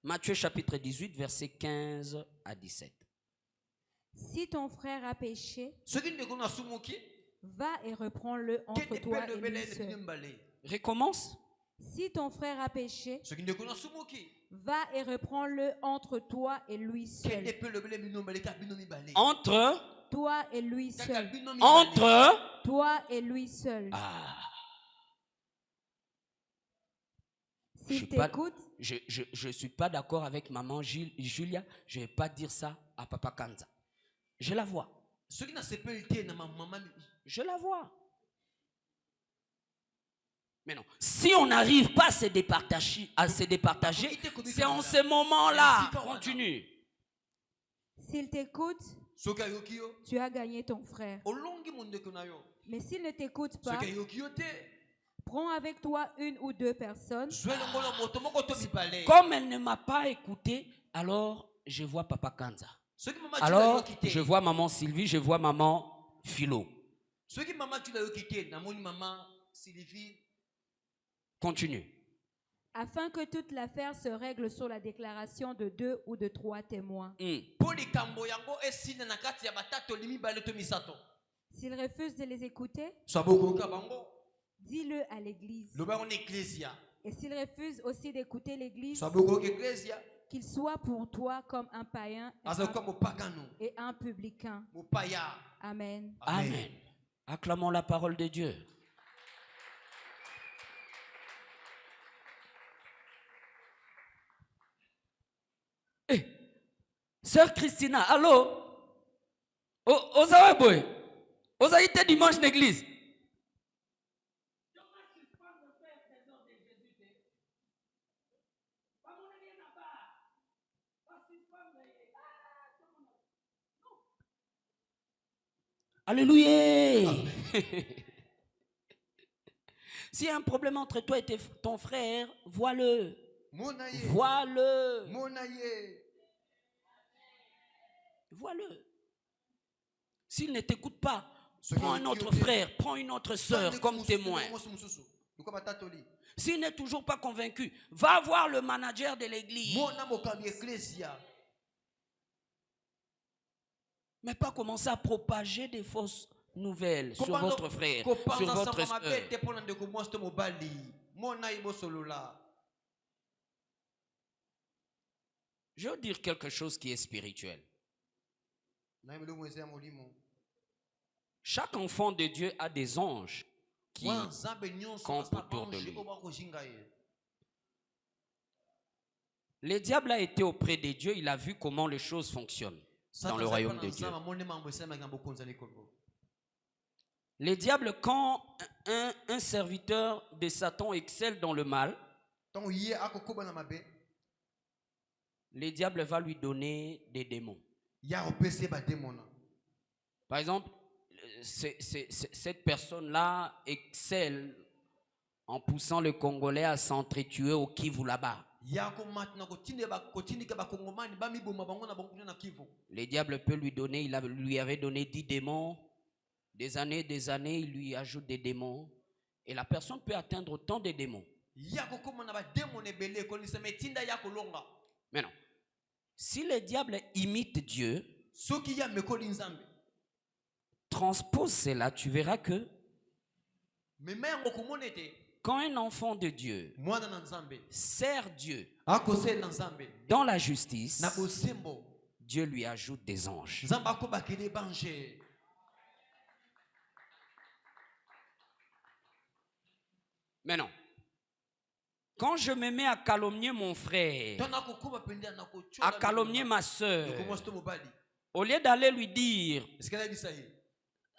Matthieu chapitre 18, versets 15 à 17. Si ton frère a péché, va et reprends-le entre toi et lui seul. Recommence. Si ton frère a péché, va et reprends-le entre toi et lui seul. Entre toi et lui seul. Entre toi et lui seul. S'il t'écoute, je suis pas d'accord avec maman Julia. Je vais pas dire ça à papa Kanza. Je la vois. Je la vois. Mais non, si on n'arrive pas à se départager, c'est en ce moment-là. Continue. S'il t'écoute, tu as gagné ton frère. Mais s'il ne t'écoute pas, prends avec toi une ou deux personnes. Comme elle ne m'a pas écouté, alors je vois papa Kanza. Alors je vois maman Sylvie, je vois maman Philo. Continue. Afin que toute l'affaire se règle sur la déclaration de 2 ou de 3 témoins. S'il refuse de les écouter, dis-le à l'église. Et s'il refuse aussi d'écouter l'église, qu'il soit pour toi comme un païen et un publicain. Amen. Amen. Acclamons la parole de Dieu. Hey, Sœur Christina, allô? Ozawe Ozaïte dimanche d'église. Alléluia. S'il y a un problème entre toi et ton frère, vois-le. Vois-le. Vois-le. S'il ne t'écoute pas, prends un autre frère, prends une autre sœur comme témoin. S'il n'est toujours pas convaincu, va voir le manager de l'église. Mais pas commencer à propager des fausses nouvelles sur votre frère, sur votre sœur. Je veux dire quelque chose qui est spirituel. Chaque enfant de Dieu a des anges qui campent autour de lui. Le diable a été auprès de Dieu, il a vu comment les choses fonctionnent dans le royaume de Dieu. Le diable, quand un serviteur de Satan excelle dans le mal, le diable va lui donner des démons. Par exemple, cette personne-là excelle en poussant le Congolais à s'entretuer au Kivu là-bas. Le diable peut lui donner, lui avait donné 10 démons, des années, il lui ajoute des démons, et la personne peut atteindre autant de démons. Mais non. Si le diable imite Dieu, transpose cela, tu verras que quand un enfant de Dieu sert Dieu dans la justice, Dieu lui ajoute des anges. Mais non. Quand je me mets à calomnier mon frère, à calomnier ma soeur, au lieu d'aller lui dire,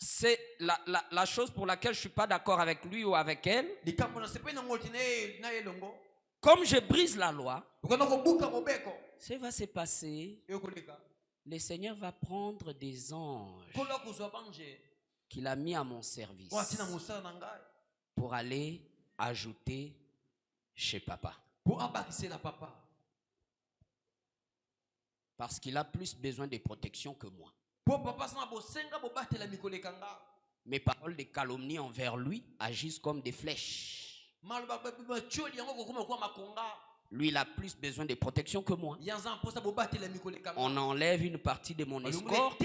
c'est la chose pour laquelle je ne suis pas d'accord avec lui ou avec elle, comme je brise la loi, ce qui va se passer, le Seigneur va prendre des anges qu'il a mis à mon service pour aller ajouter chez papa. Parce qu'il a plus besoin de protection que moi. Mes paroles de calomnie envers lui agissent comme des flèches. Lui, il a plus besoin de protection que moi. On enlève une partie de mon escorte.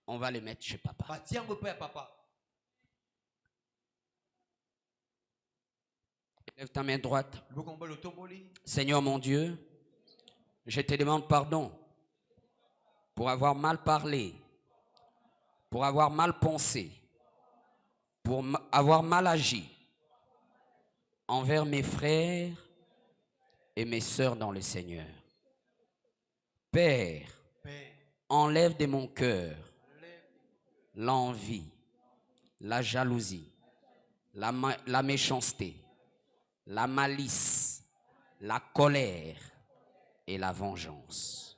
On va le mettre chez papa. Lève ta main droite. Seigneur mon Dieu, je te demande pardon pour avoir mal parlé, pour avoir mal pensé, pour avoir mal agi envers mes frères et mes sœurs dans le Seigneur. Père, enlève de mon cœur l'envie, la jalousie, la méchanceté, la malice, la colère et la vengeance.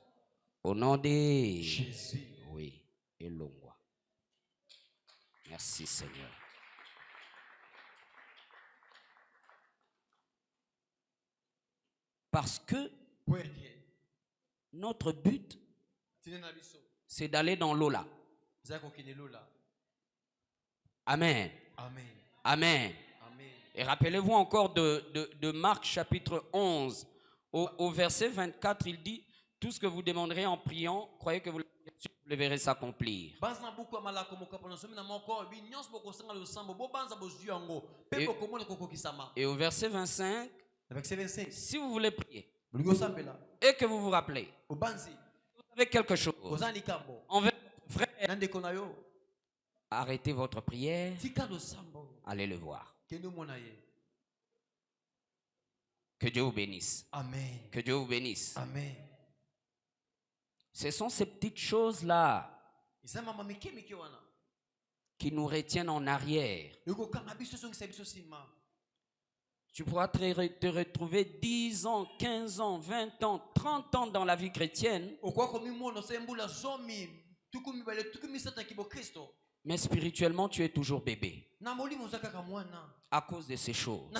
Au nom de Jésus. Oui, et l'ongwa. Merci Seigneur. Parce que notre but, c'est d'aller dans l'eau-là. Amen. Amen. Amen. Et rappelez-vous encore de Marc chapitre 11, au verset 24, il dit, tout ce que vous demanderez en priant, croyez que vous le verrez s'accomplir. Et au verset 25, si vous voulez prier et que vous vous rappelez, vous avez quelque chose envers votre frère, arrêtez votre prière, allez le voir. Que Dieu vous bénisse. Amen. Que Dieu vous bénisse. Amen. Ce sont ces petites choses-là qui nous retiennent en arrière. Tu pourras te retrouver 10 ans, 15 ans, 20 ans, 30 ans dans la vie chrétienne. Mais spirituellement, tu es toujours bébé. À cause de ces choses.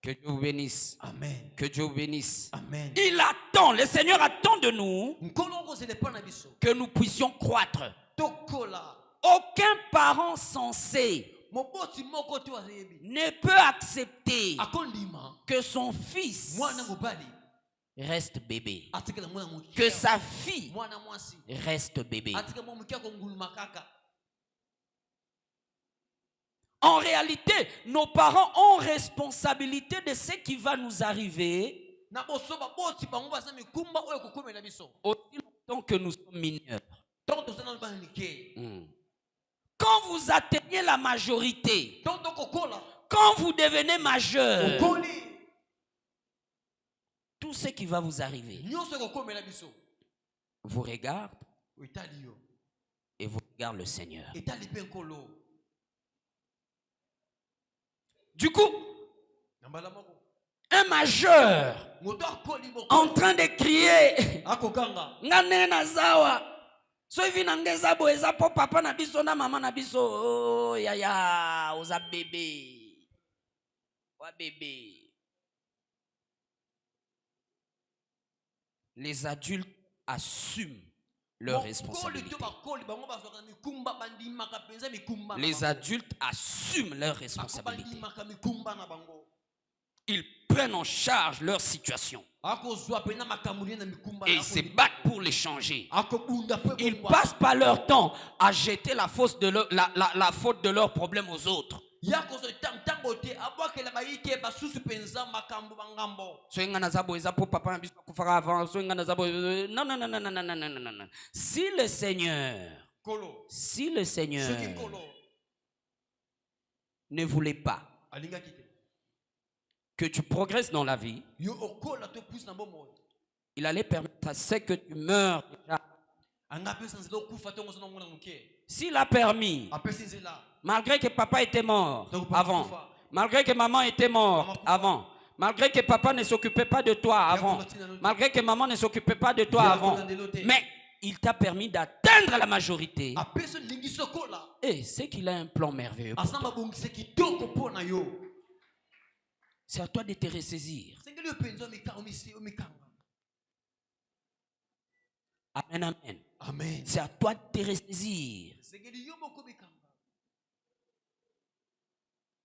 Que Dieu vous bénisse. Amen. Que Dieu vous bénisse. Amen. Il attend, le Seigneur attend de nous que nous puissions croître. Aucun parent sensé ne peut accepter que son fils reste bébé, que sa fille reste bébé. En réalité, nos parents ont responsabilité de ce qui va nous arriver aussi longtemps que nous sommes mineurs. Quand vous atteignez la majorité, quand vous devenez majeur, tout ce qui va vous arriver vous regarde et vous regarde le Seigneur. Du coup, un majeur en train de crier so hivi nangeza boeza po papa na biso na mama na biso oh yaya oza bébé wa bébé. Les adultes assument leurs responsabilités. Les adultes assument leurs responsabilités. Ils prennent en charge leur situation. Et ils se battent pour les changer. Ils ne passent pas leur temps à jeter la faute de leurs problèmes aux autres. Non, non. Si le Seigneur ne voulait pas que tu progresses dans la vie, il allait permettre à ce que tu meurs déjà. S'il a permis, malgré que papa était mort avant, malgré que maman était morte avant, malgré que papa ne s'occupait pas de toi avant, malgré que maman ne s'occupait pas de toi avant, mais il t'a permis d'atteindre la majorité. Et c'est qu'il a un plan merveilleux pour toi. C'est à toi de te ressaisir. Amen, amen. Amen. C'est à toi de te ressaisir.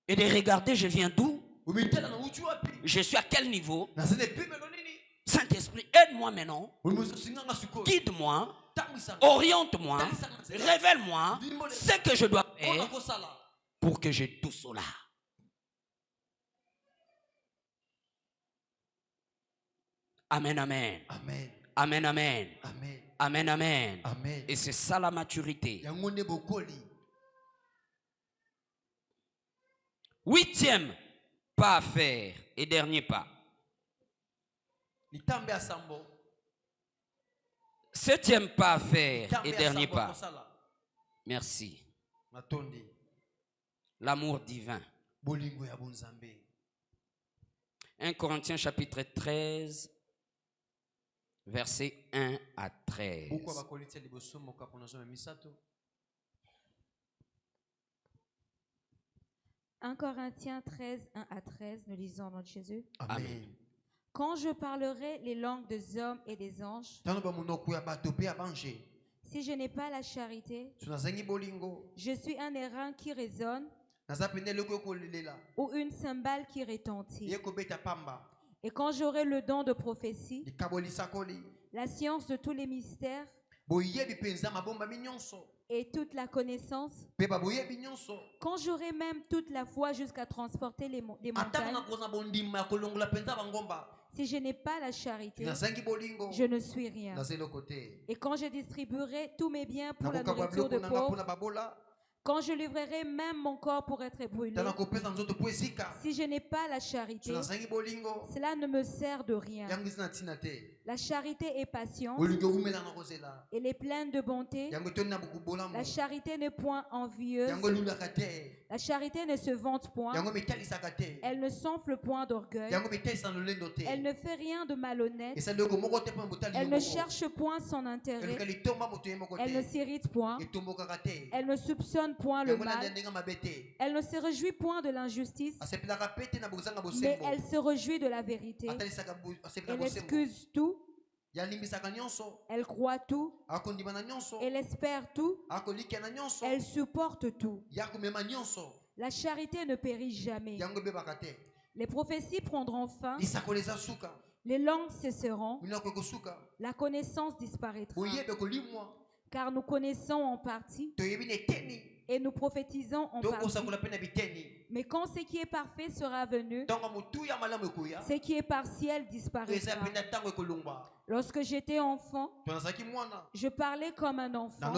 Et de regarder, je viens d'où? Je suis à quel niveau? Saint-Esprit, aide-moi maintenant. Guide-moi. Oriente-moi. Révèle-moi ce que je dois faire pour que je tout cela. Amen, amen. Amen. Amen, amen. Amen. Amen, amen. Amen. Et c'est ça la maturité. 8e pas à faire et dernier pas. 7e pas à faire et dernier pas. Merci. L'amour divin. 1 Corinthiens chapitre 13, versets 1 à 13. 1 Corinthiens 13, 1 à 13, nous lisons dans Jésus. Amen. Quand je parlerai les langues des hommes et des anges, si je n'ai pas la charité, je suis un airain qui résonne ou une cymbale qui retentit. Et quand j'aurai le don de prophétie, la science de tous les mystères et toute la connaissance, quand j'aurai même toute la foi jusqu'à transporter des montagnes, si je n'ai pas la charité, je ne suis rien. Et quand je distribuerai tous mes biens pour la nourriture de pauvres, quand je livrerai même mon corps pour être brûlé, si je n'ai pas la charité, cela ne me sert de rien. La charité est patiente, elle est pleine de bonté. La charité n'est point envieuse. La charité ne se vante point. Elle ne s'enfle point d'orgueil. Elle ne fait rien de malhonnête. Elle ne cherche point son intérêt. Elle ne s'irrite point. Elle ne soupçonne point le mal. Elle ne se réjouit point de l'injustice, mais elle se réjouit de la vérité. Elle excuse tout. Elle croit tout. Elle espère tout. Elle supporte tout. La charité ne périt jamais. Les prophéties prendront fin. Les langues cesseront. La connaissance disparaîtra. Car nous connaissons en partie et nous prophétisons en partie. Mais quand ce qui est parfait sera venu, ce qui est partiel disparaîtra. Lorsque j'étais enfant, je parlais comme un enfant.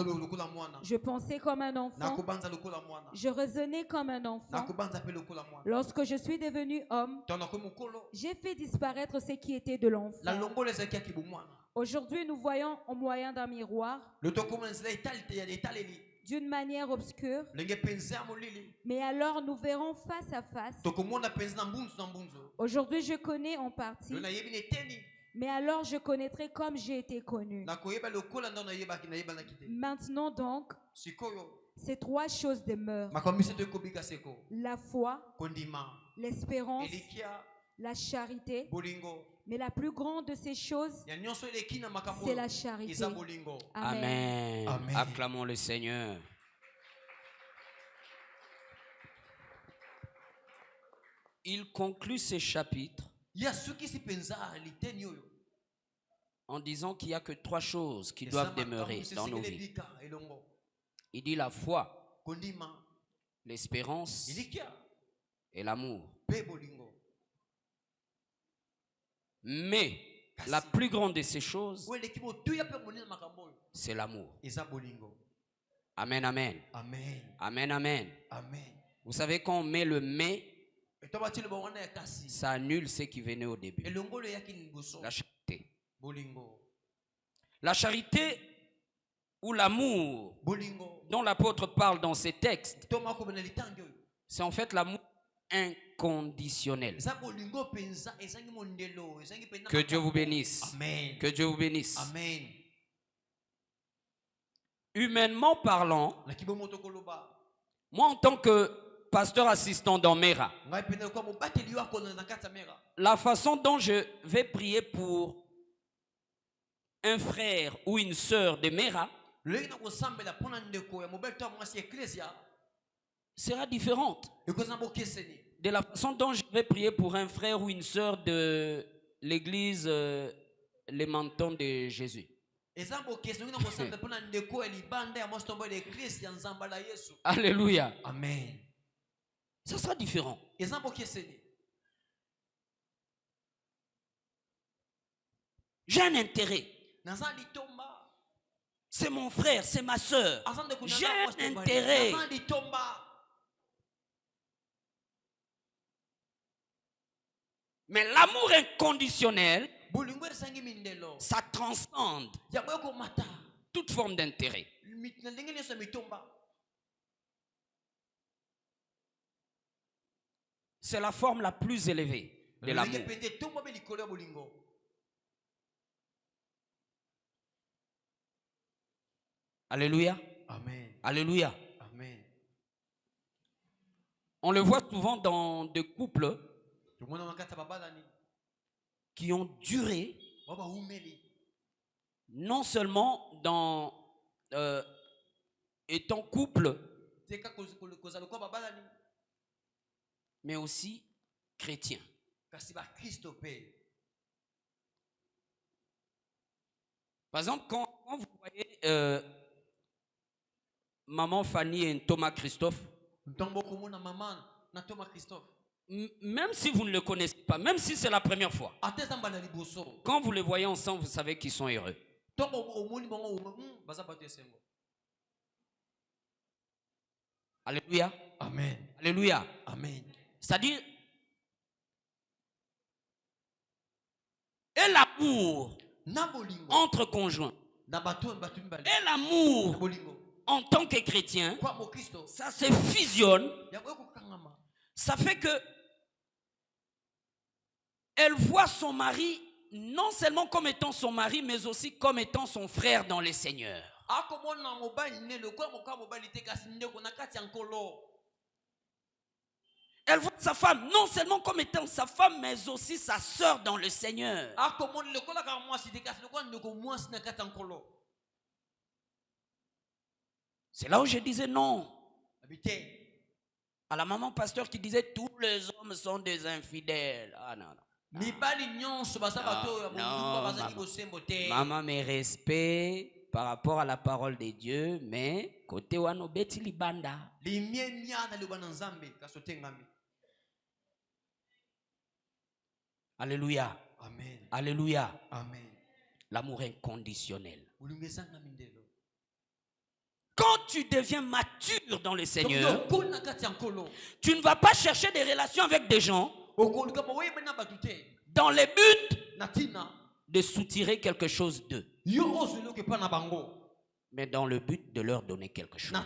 Je pensais comme un enfant. Je raisonnais comme un enfant. Lorsque je suis devenu homme, j'ai fait disparaître ce qui était de l'enfant. Aujourd'hui, nous voyons au moyen d'un miroir, d'une manière obscure, mais alors nous verrons face à face. Aujourd'hui, je connais en partie, mais alors je connaîtrai comme j'ai été connu. Maintenant donc, ces 3 choses demeurent: la foi, l'espérance, la charité. Mais la plus grande de ces choses, c'est la charité. Amen. Amen. Acclamons le Seigneur. Il conclut ces chapitres en disant qu'il n'y a que 3 choses qui doivent demeurer dans nos vies. Il dit la foi, l'espérance et l'amour. Mais la plus grande de ces choses, c'est l'amour. Amen, amen. Amen. Amen, amen. Amen. Vous savez, quand on met le mais, ça annule ce qui venait au début. La charité. La charité ou l'amour dont l'apôtre parle dans ces textes, c'est en fait l'amour inconditionnel. Que Dieu vous bénisse. Amen. Que Dieu vous bénisse. Amen. humainement parlant, moi en tant que pasteur assistant dans Mera, la façon dont je vais prier pour un frère ou une sœur de Mera sera différente de la façon dont je vais prier pour un frère ou une sœur de l'église Les Mentons de Jésus. Alléluia. Amen. Ça sera différent. J'ai un intérêt. C'est mon frère, c'est ma sœur. J'ai un intérêt. Mais l'amour inconditionnel, ça transcende toute forme d'intérêt. C'est la forme la plus élevée de l'amour. Alléluia. Amen. Alléluia. Amen. On le voit souvent dans des couples qui ont duré, non seulement dans étant couple, mais aussi chrétien. Par exemple, quand vous voyez maman Fanny et Thomas Christophe, même si vous ne le connaissez pas, même si c'est la première fois, quand vous les voyez ensemble, vous savez qu'ils sont heureux. Alléluia. Amen. Alléluia. Amen. C'est-à-dire, et l'amour entre conjoints, et l'amour en tant que chrétien, ça se fusionne. Ça fait que elle voit son mari non seulement comme étant son mari, mais aussi comme étant son frère dans le Seigneur. Elle voit sa femme non seulement comme étant sa femme, mais aussi sa sœur dans le Seigneur. C'est là où je disais non. À la maman pasteur qui disait tous les hommes sont des infidèles. Ah non, non. Maman, mes respects par rapport à la parole de Dieu, mais côté wano beti libanda. Alléluia. Amen. Alléluia. Amen. L'amour inconditionnel. Quand tu deviens mature dans le Seigneur, tu ne vas pas chercher des relations avec des gens dans le but de soutirer quelque chose d'eux, mais dans le but de leur donner quelque chose.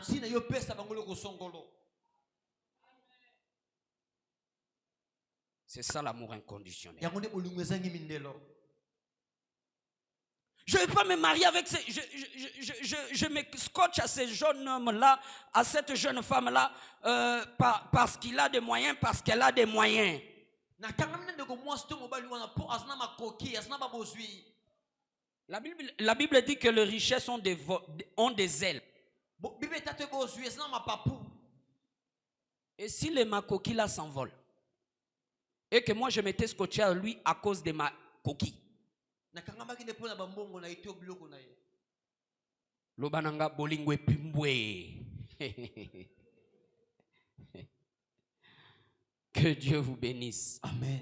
C'est ça l'amour inconditionnel. Je ne vais pas me marier avec ces... Je me scotche à ce jeune homme-là, à cette jeune femme-là, parce qu'il a des moyens, parce qu'elle a des moyens. La Bible dit que les richesses ont des ailes. Et si les macoquilles là s'envolent, et que moi je m'étais scotché à lui à cause de ma coquille, Lobananga bolingwe pimbwe. Que Dieu vous bénisse. Amen.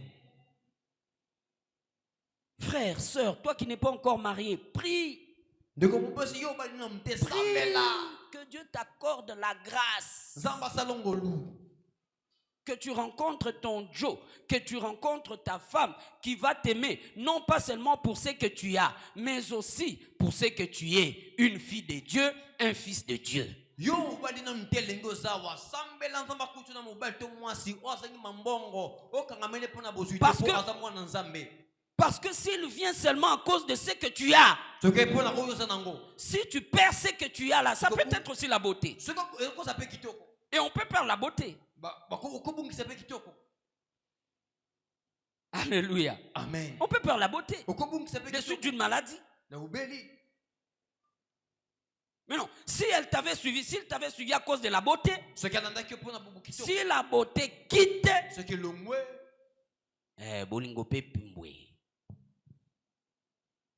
Frère, sœur, toi qui n'es pas encore marié, prie. Prie que Dieu t'accorde la grâce. Que tu rencontres ton Joe, que tu rencontres ta femme qui va t'aimer, non pas seulement pour ce que tu as, mais aussi pour ce que tu es, une fille de Dieu, un fils de Dieu. Parce que s'il vient seulement à cause de ce que tu as, si tu perds ce que tu as là, ça peut être aussi la beauté. Et on peut perdre la beauté. Alléluia. Amen. On peut perdre la beauté de suite d'une maladie. Mais non, si elle t'avait suivi, s'il t'avait suivi à cause de la beauté, si la beauté quitte,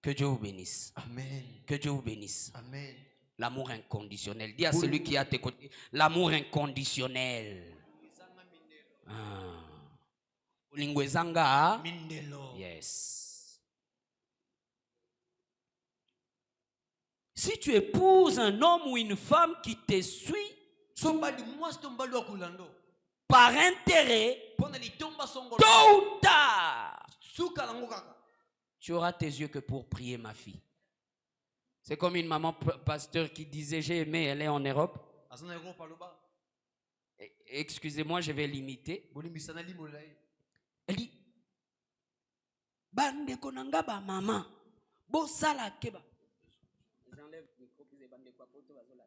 que Dieu vous bénisse. Amen. Que Dieu vous bénisse. Amen. L'amour inconditionnel. Dis à celui qui est à tes côtés, l'amour inconditionnel. Yes. Si tu épouses un homme ou une femme qui te suit par intérêt, tôt ou tard, tu auras tes yeux que pour prier, ma fille. C'est comme une maman pasteur qui disait, j'ai aimé, elle est en Europe. Excusez-moi, je vais l'imiter. Elle dit, bande konanga ba maman, bo sala keba. J'enlève le micro qui est bande quoi pour toi bazola.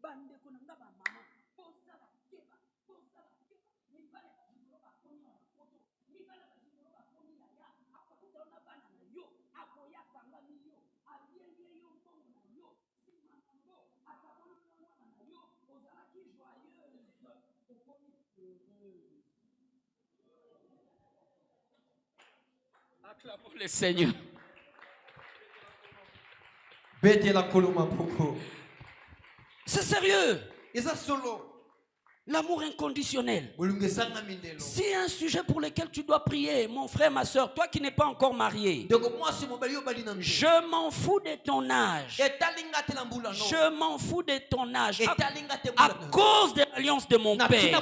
Bande konanga ba maman, bo sala keba, bo sala keba. Ni bale ba jiro ba koni na poto, ni bale ba jiro ba koni na ya. Akakuta na bana na yo, akoya kanga ni yo, aliye yo ntongo na yo, si mango, akabona na mwana na yo, ozala ki joyeuse, okomi heureuse. Acclamons le Seigneur. C'est sérieux. L'amour inconditionnel. C'est un sujet pour lequel tu dois prier, mon frère, ma soeur, toi qui n'es pas encore marié. Je m'en fous de ton âge. Je m'en fous de ton âge. À cause de l'alliance de mon père,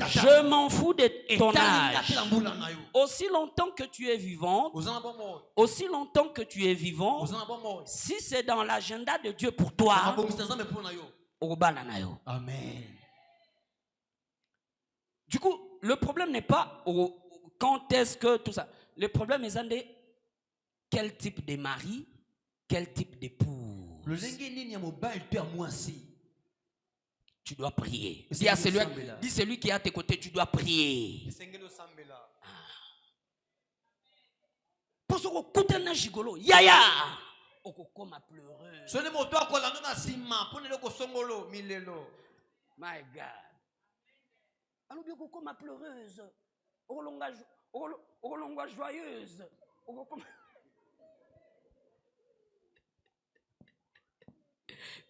je m'en fous de ton âge. Aussi longtemps que tu es vivant, si c'est dans l'agenda de Dieu pour toi, Amen. Du coup, le problème n'est pas quand est-ce que tout ça. Le problème est quel type de mari, quel type d'époux. Tu dois prier. Dis à celui qui est à tes côtés, tu dois prier. Pour ce que tu gigolo, yaya. My God. Alors bien qu'on comme pleureuse, olonga joyeuse.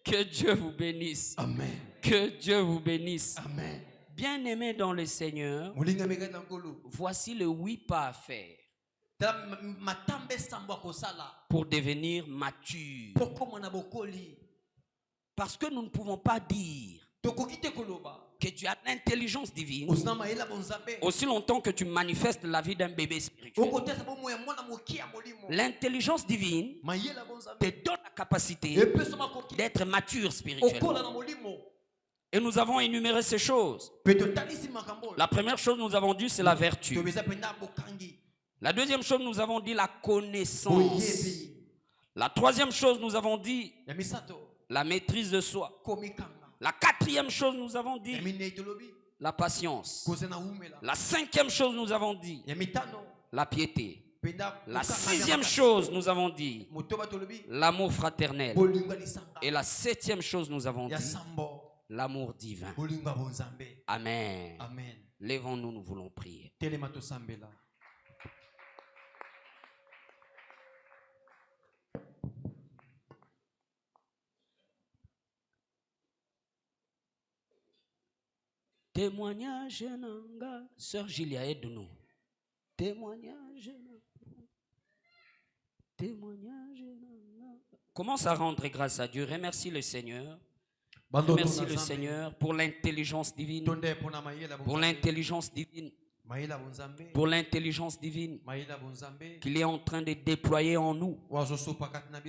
Que Dieu vous bénisse. Amen. Que Dieu vous bénisse. Amen. Bien-aimé dans le Seigneur, voici le 8 pas à faire pour devenir mature. Parce que nous ne pouvons pas dire que tu as l'intelligence divine aussi longtemps que tu manifestes la vie d'un bébé spirituel. L'intelligence divine te donne la capacité d'être mature spirituellement. Et nous avons énuméré ces choses. La première chose nous avons dit, c'est la vertu. La deuxième chose, nous avons dit la connaissance. La troisième chose, nous avons dit la maîtrise de soi. La quatrième chose, nous avons dit la patience. La cinquième chose, nous avons dit la piété. La sixième chose, nous avons dit l'amour fraternel. Et la septième chose, nous avons dit l'amour divin. Amen. Amen. Lèvons-nous, nous voulons prier. Témoignage nanga, sœur Julia, aide-nous. Témoignage nanga. Témoignage nanga. Commence à rendre grâce à Dieu. Remercie le Seigneur. Remercie le Seigneur pour l'intelligence divine. Pour l'intelligence divine. Pour l'intelligence divine qu'il est en train de déployer en nous,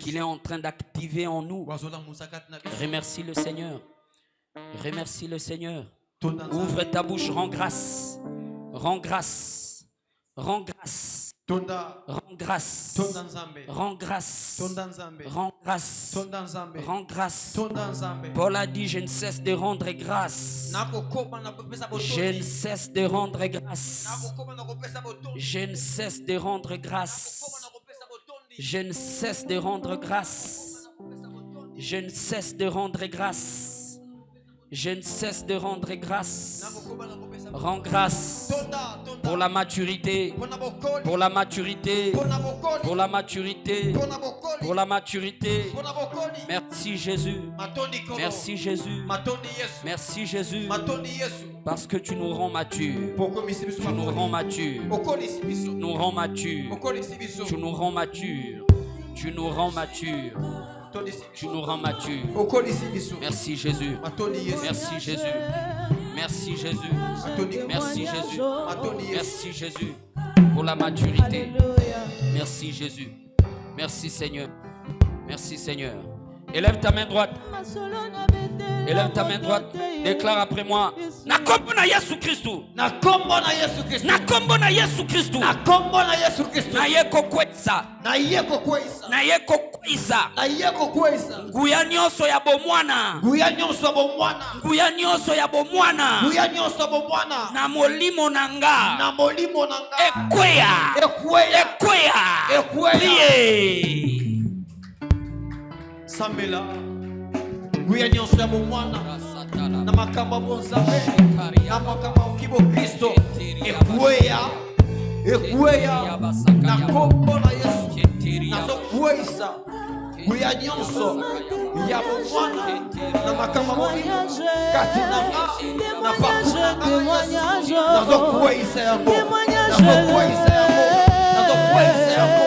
qu'il est en train d'activer en nous. Remercie le Seigneur. Remercie le Seigneur. Ouvre ta bouche, rends grâce. Rends grâce. Rends grâce. Rends grâce. Rends grâce. Rends grâce. Rends grâce. Paul a dit, je ne cesse de rendre grâce. Je ne cesse de rendre grâce. Je ne cesse de rendre grâce. Je ne cesse de rendre grâce. Je ne cesse de rendre grâce. Je ne cesse de rendre grâce. Rends grâce pour la maturité, pour la maturité, pour la maturité, pour la maturité. Merci Jésus. Merci Jésus. Merci Jésus. Parce que tu nous rends matures. Tu nous rends matures. Nous rends matures. Tu nous rends matures. Tu nous rends matures. Tu nous rends mature. Merci Jésus. Merci Jésus. Merci Jésus. Merci Jésus. Merci Jésus pour la maturité. Merci Jésus. Merci Seigneur. Merci Seigneur. Élève ta main droite. Élève ta main droite. Déclare après moi. Nakombo na Yesu Kristu. Nakombo na Yesu Kristu. Nakombo na Yesu Kristu. Nakombo na Yesu Kristu. Na yeko kweza. Na yeko kweza. Na yeko kweza. Na yeko kweza. Nguya nyonso ya bomwana. Nguya nyonso ya bomwana. Nguya nyonso ya bomwana. Nguya nyonso ya bomwana. Na molimo nanga. Na molimo nanga. Ekweya. Ekweya. Ekweya. Ekweya. Sambela nguya nyonso ya bomwana na makamba bonzabe na makamba ukibo Kristo ekweya ekweya na kombo na Yesu nazokweza nguya nyonso ya bomwana na makamba bonzabe kati na nazokweza yango nazokweza yango nazokweza yango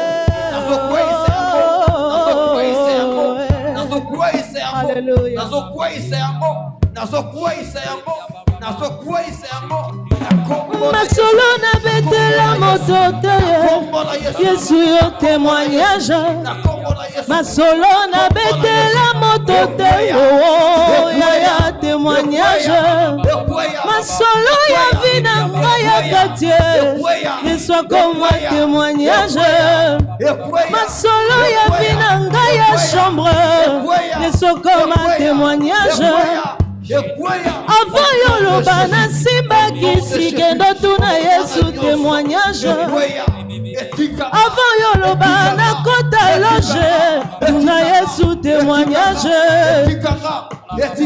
nazokweza masolo na betela motote Yesu yo témoignage masolo na betela motote ya témoignage masolo ya vina ngaya katie Yesu comme témoignage masolo ya vina ngaya chambre Yesu comme témoignage avant yoloba na simba kisi kendo tuna Yesu témoignage avant yoloba na kota loge tuna Yesu témoignage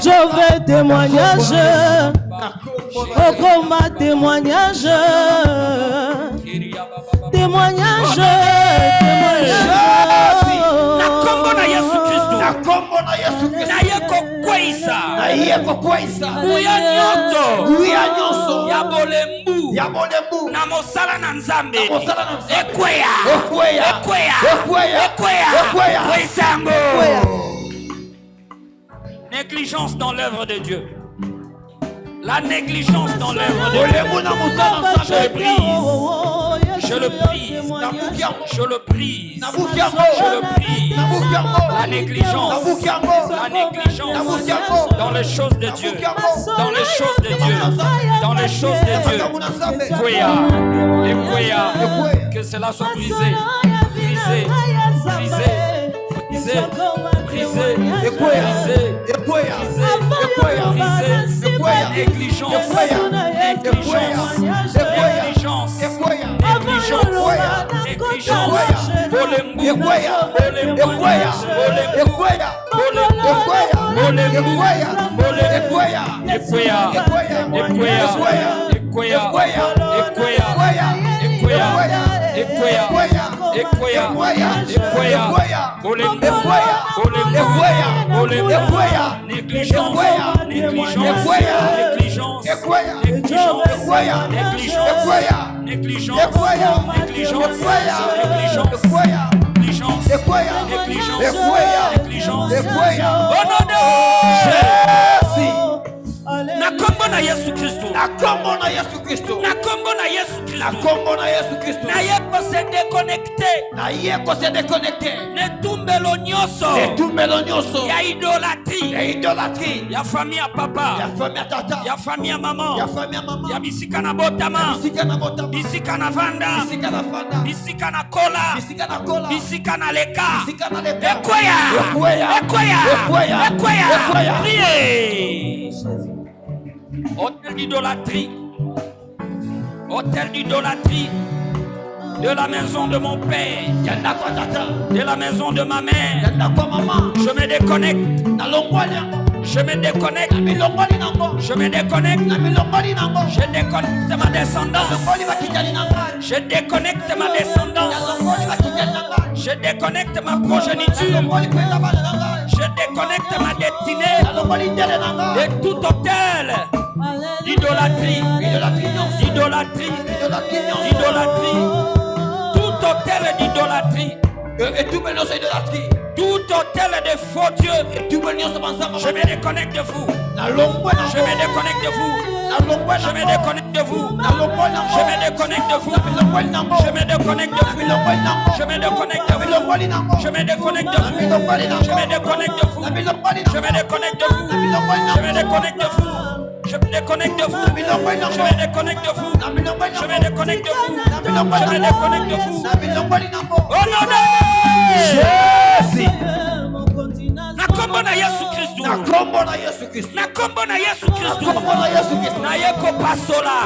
Jove témoignage Okoma témoignage témoignage nakombo na Yesu Kristo nakombo na Yesu Kristo na yeko kweisa nguya nyonso ya bolembu na mosala na Nzambe ekweya kweisa yango. Négligence dans l'œuvre de Dieu. La négligence dans l'œuvre de Dieu. Je le brise. Je le brise. Je le brise. Je le brise. La négligence. La négligence dans les choses de Dieu. Dans les choses de Dieu. Dans les choses de Dieu. Ekweya. Que cela soit brisé. Brisé. Brisé. Brisé. Brisé. Brisé. Négligence, nakombo na Yesu Kristo. Nakombo na Yesu Kristo. Nakombo na Yesu Kristo. se déconnecter. Ne tumbelo nyoso. Ya idolâtrie. Ya famille à papa. Ya famille à maman. Ya bisika na botama. Bisika na vanda. Bisika na kola. Bisika na leka. Ekoya. Priez. Hôtel d'idolâtrie. Hôtel d'idolâtrie. De la maison de mon père, de la maison de ma mère, je me déconnecte. Je me déconnecte. Je me déconnecte. Je déconnecte ma descendance. Je déconnecte ma descendance. Je déconnecte ma progéniture. Je déconnecte ma destinée de tout hôtel d'idolâtrie. Idolâtrie. Tout hôtel d'idolâtrie. Tout hôtel de faux dieux. Je me déconnecte de vous. Je me déconnecte de vous. Je me déconnecte de vous. Je me déconnecte de vous. Je me déconnecte de vous. Je me déconnecte de vous. Je me déconnecte de vous. Je me déconnecte de vous. Je me déconnecte de vous. Je me déconnecte de vous. Je me déconnecte de vous. Je me déconnecte de vous. Je me déconnecte de vous. Je me déconnecte de vous. Oh non, non! Jésus! Nakombo na Yesu Kristo. Nakombo na Yesu Kristo. Nayeko pasola.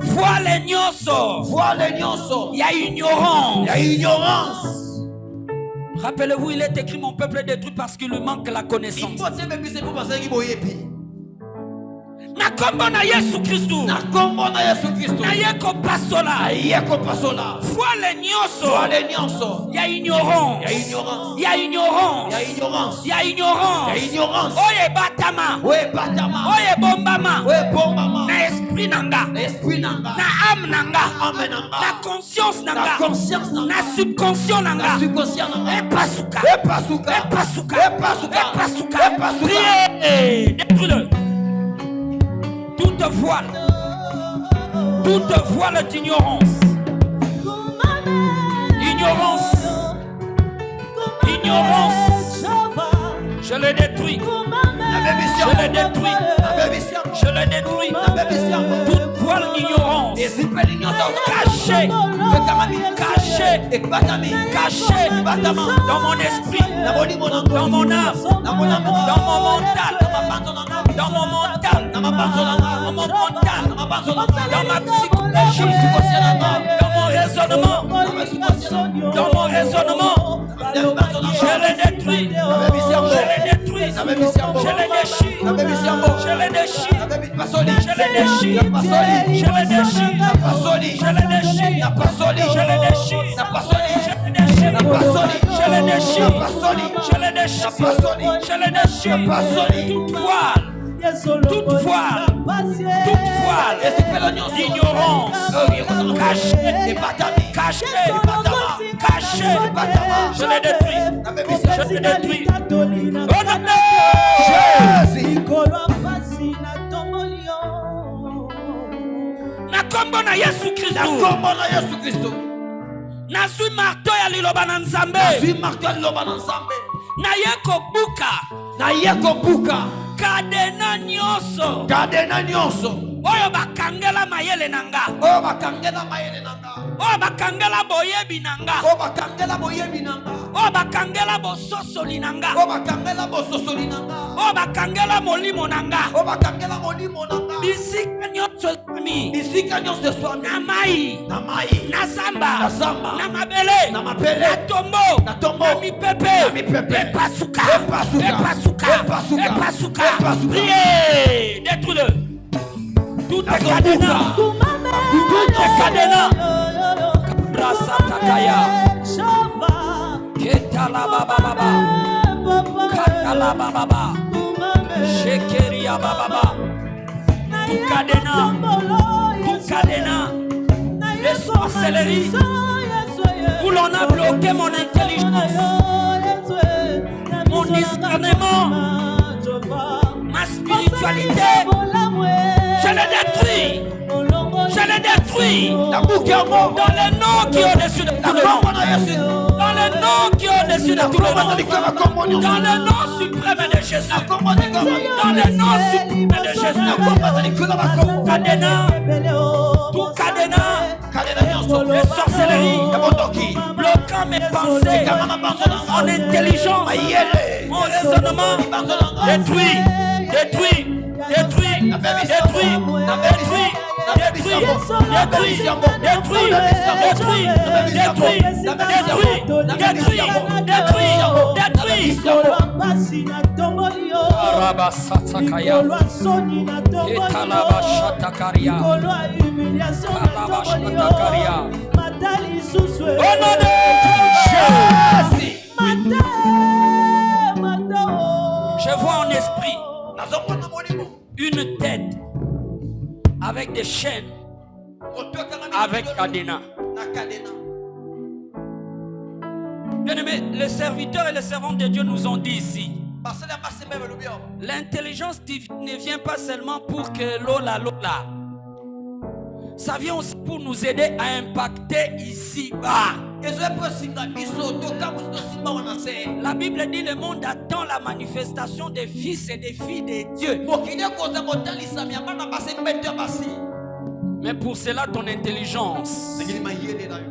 Voile nyonso. Ya ignorance. Rappelez-vous, il est écrit mon peuple est détruit parce qu'il lui manque la connaissance. Nakombo na Yesu Kristo. Nayeko pasola. Voile nyonso. Ya ignorance. Oye batama. Oye bombama. Na esprit nanga. Na âme nanga. Na conscience nanga. Na subconscient nanga. Epasuka. Priez. Détruis-le. Toute voile d'ignorance. Je le détruis. Toute voile d'ignorance. Caché dans mon esprit, dans mon âme, dans mon mental, dans ma psychologie, dans mon raisonnement, je le détruis, je le déchire, toute voile d'ignorance cachée, je le détruis. Oh non, nakombo na Yesu Kristo. Nazwi marto ya liloba na Nzambe. Nayeko buka. Kadena nyonso. Oyo bakangela mayele nanga. Oyo bakangela boyebi nanga. Oyo bakangela bososoli nanga. Oyo bakangela molimo nanga. Bisika nyonso swami. Na mai. Na zamba. Na mabele. Na tombo. Na mipepe. Epasuka. Priez. Détruis-le. Toutes les cadenas. Brasa takaya. Ketala baba. Katala baba. Shekeria baba. Tout cadena. Les sorcelleries. Où l'on a bloqué mon intelligence. Mon discernement. Ma spiritualité. Je le détruis. Je les détruis. Dans le nom qui est au-dessus de tout le nom. Dans le nom qui est au-dessus de tout le nom. Dans le nom suprême de Jésus. Dans le nom suprême de Jésus. Cadena. Tout cadena. Les sorcelleries. Bloquant mes pensées. Mon intelligence. Mon raisonnement. Détruit. Détruit. Détruit. Détruit. Détruit. Détruit, détruit, détruit, détruit, détruit, détruit, Arabasatakaya, Etalabashatakaria, Kalabashatakaria. Au nom de Jésus, je vois en esprit une tête avec des chaînes, avec cadena. Bien-aimés, les serviteurs et les servantes de Dieu nous ont dit ici, l'intelligence ne vient pas seulement pour que Lola. Ça vient aussi pour nous aider à impacter ici-bas. La Bible dit le monde attend la manifestation des fils et des filles de Dieu. Mais pour cela, ton intelligence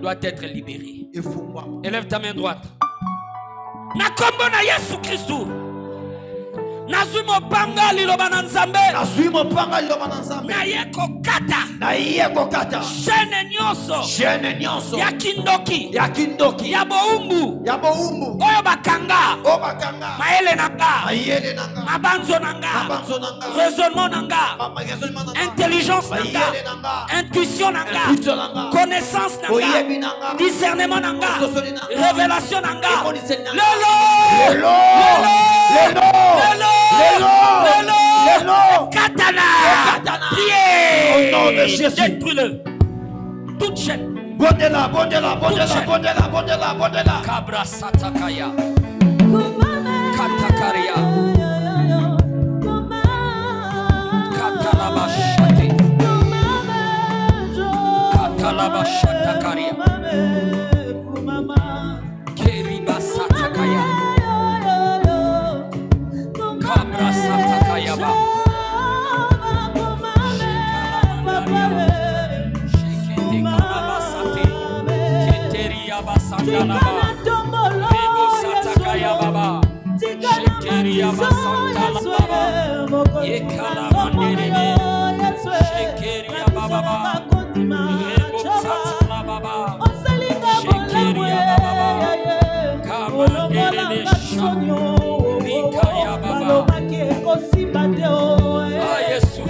doit être libérée. Élève ta main droite. Nakombo na Yesu Christu. Nazui mopanga liloba na Nzambe. Naye kokata. Chaîne nyonso. Ya kindoki. Ya boumbu. Oyo bakanga. Maele nanga. Mabanzo nanga. Raisonnement nanga. Intelligence nanga. Intuition nanga. Connaissance nanga. Discernement nanga. Révélation nanga. Lelo. Katana. Priez. Au nom de Jésus. Détruis-le. Toute chaîne. Bondela. Kabra satakaya. Katakaria. Katalabashate. Katalabashatakaria. Keriba satakaya. Kabra satakaya ba. Sandalaba, Rebo Satakaya Baba, Shekeria Basandalaba, Yekala Mandirene, Shekeria Baba, Rebo Satala Baba, Shekeria Baba, Kamandirene Shamo, Rikaya Baba. Ah Yesu,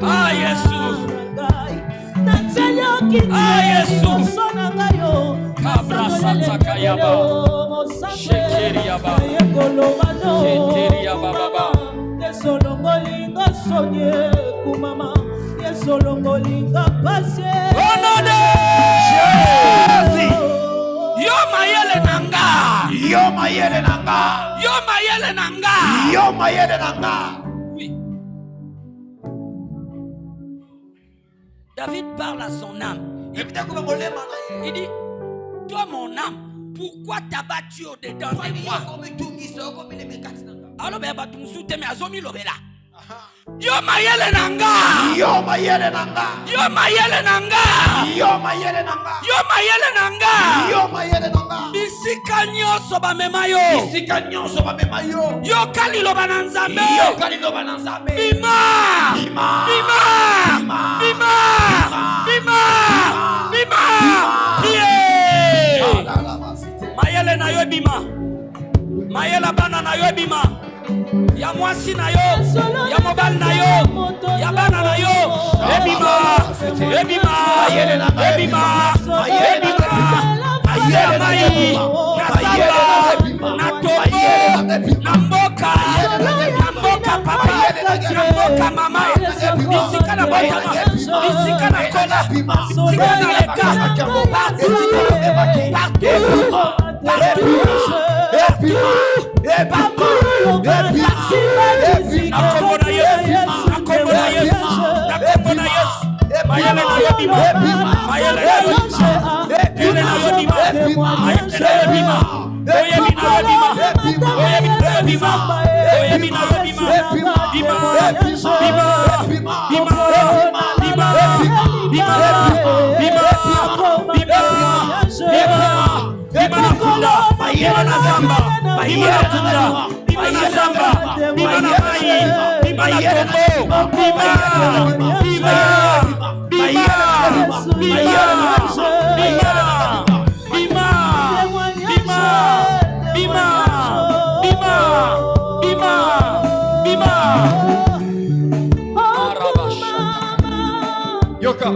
ah Yesu. Ah Yesu, Kabra Satakayaba, Shekeriaba, Sheteriaba Baba, Yesolongolinga sonye kumama, Yesolongolinga pasye. Oh non de Jésus, Yo mayele nanga, Yo mayele nanga, Yo mayele nanga, Yo mayele nanga. David parle à son âme. Il dit, toi mon âme, pourquoi t'as battu au-dedans de moi? Alors ben tu me soutiens mais azomi lobela. Yo mayele nanga. Yo mayele nanga. Yo mayele nanga. Yo mayele nanga. Yo mayele nanga. Yo mayele nanga. Bisika nyonso ba memayo. Bisika nyonso ba memayo. Yo kalilo bananzambe. Yo kalilo bananzambe. Bima. Bima. Bima. Bima. Bima. Bima. Priez. Mayele na yo bima. Mayela bana na yo bima. Ya mwasi na yo, ya mobile na yo, ya bana na yo. Ebima, ebima, ebima, ebima. Asema mai, na samba, na tobo, na mboka papa, na mboka mama. Bisika na botama, bisika na kola, bisika na leka, partout. Yoka.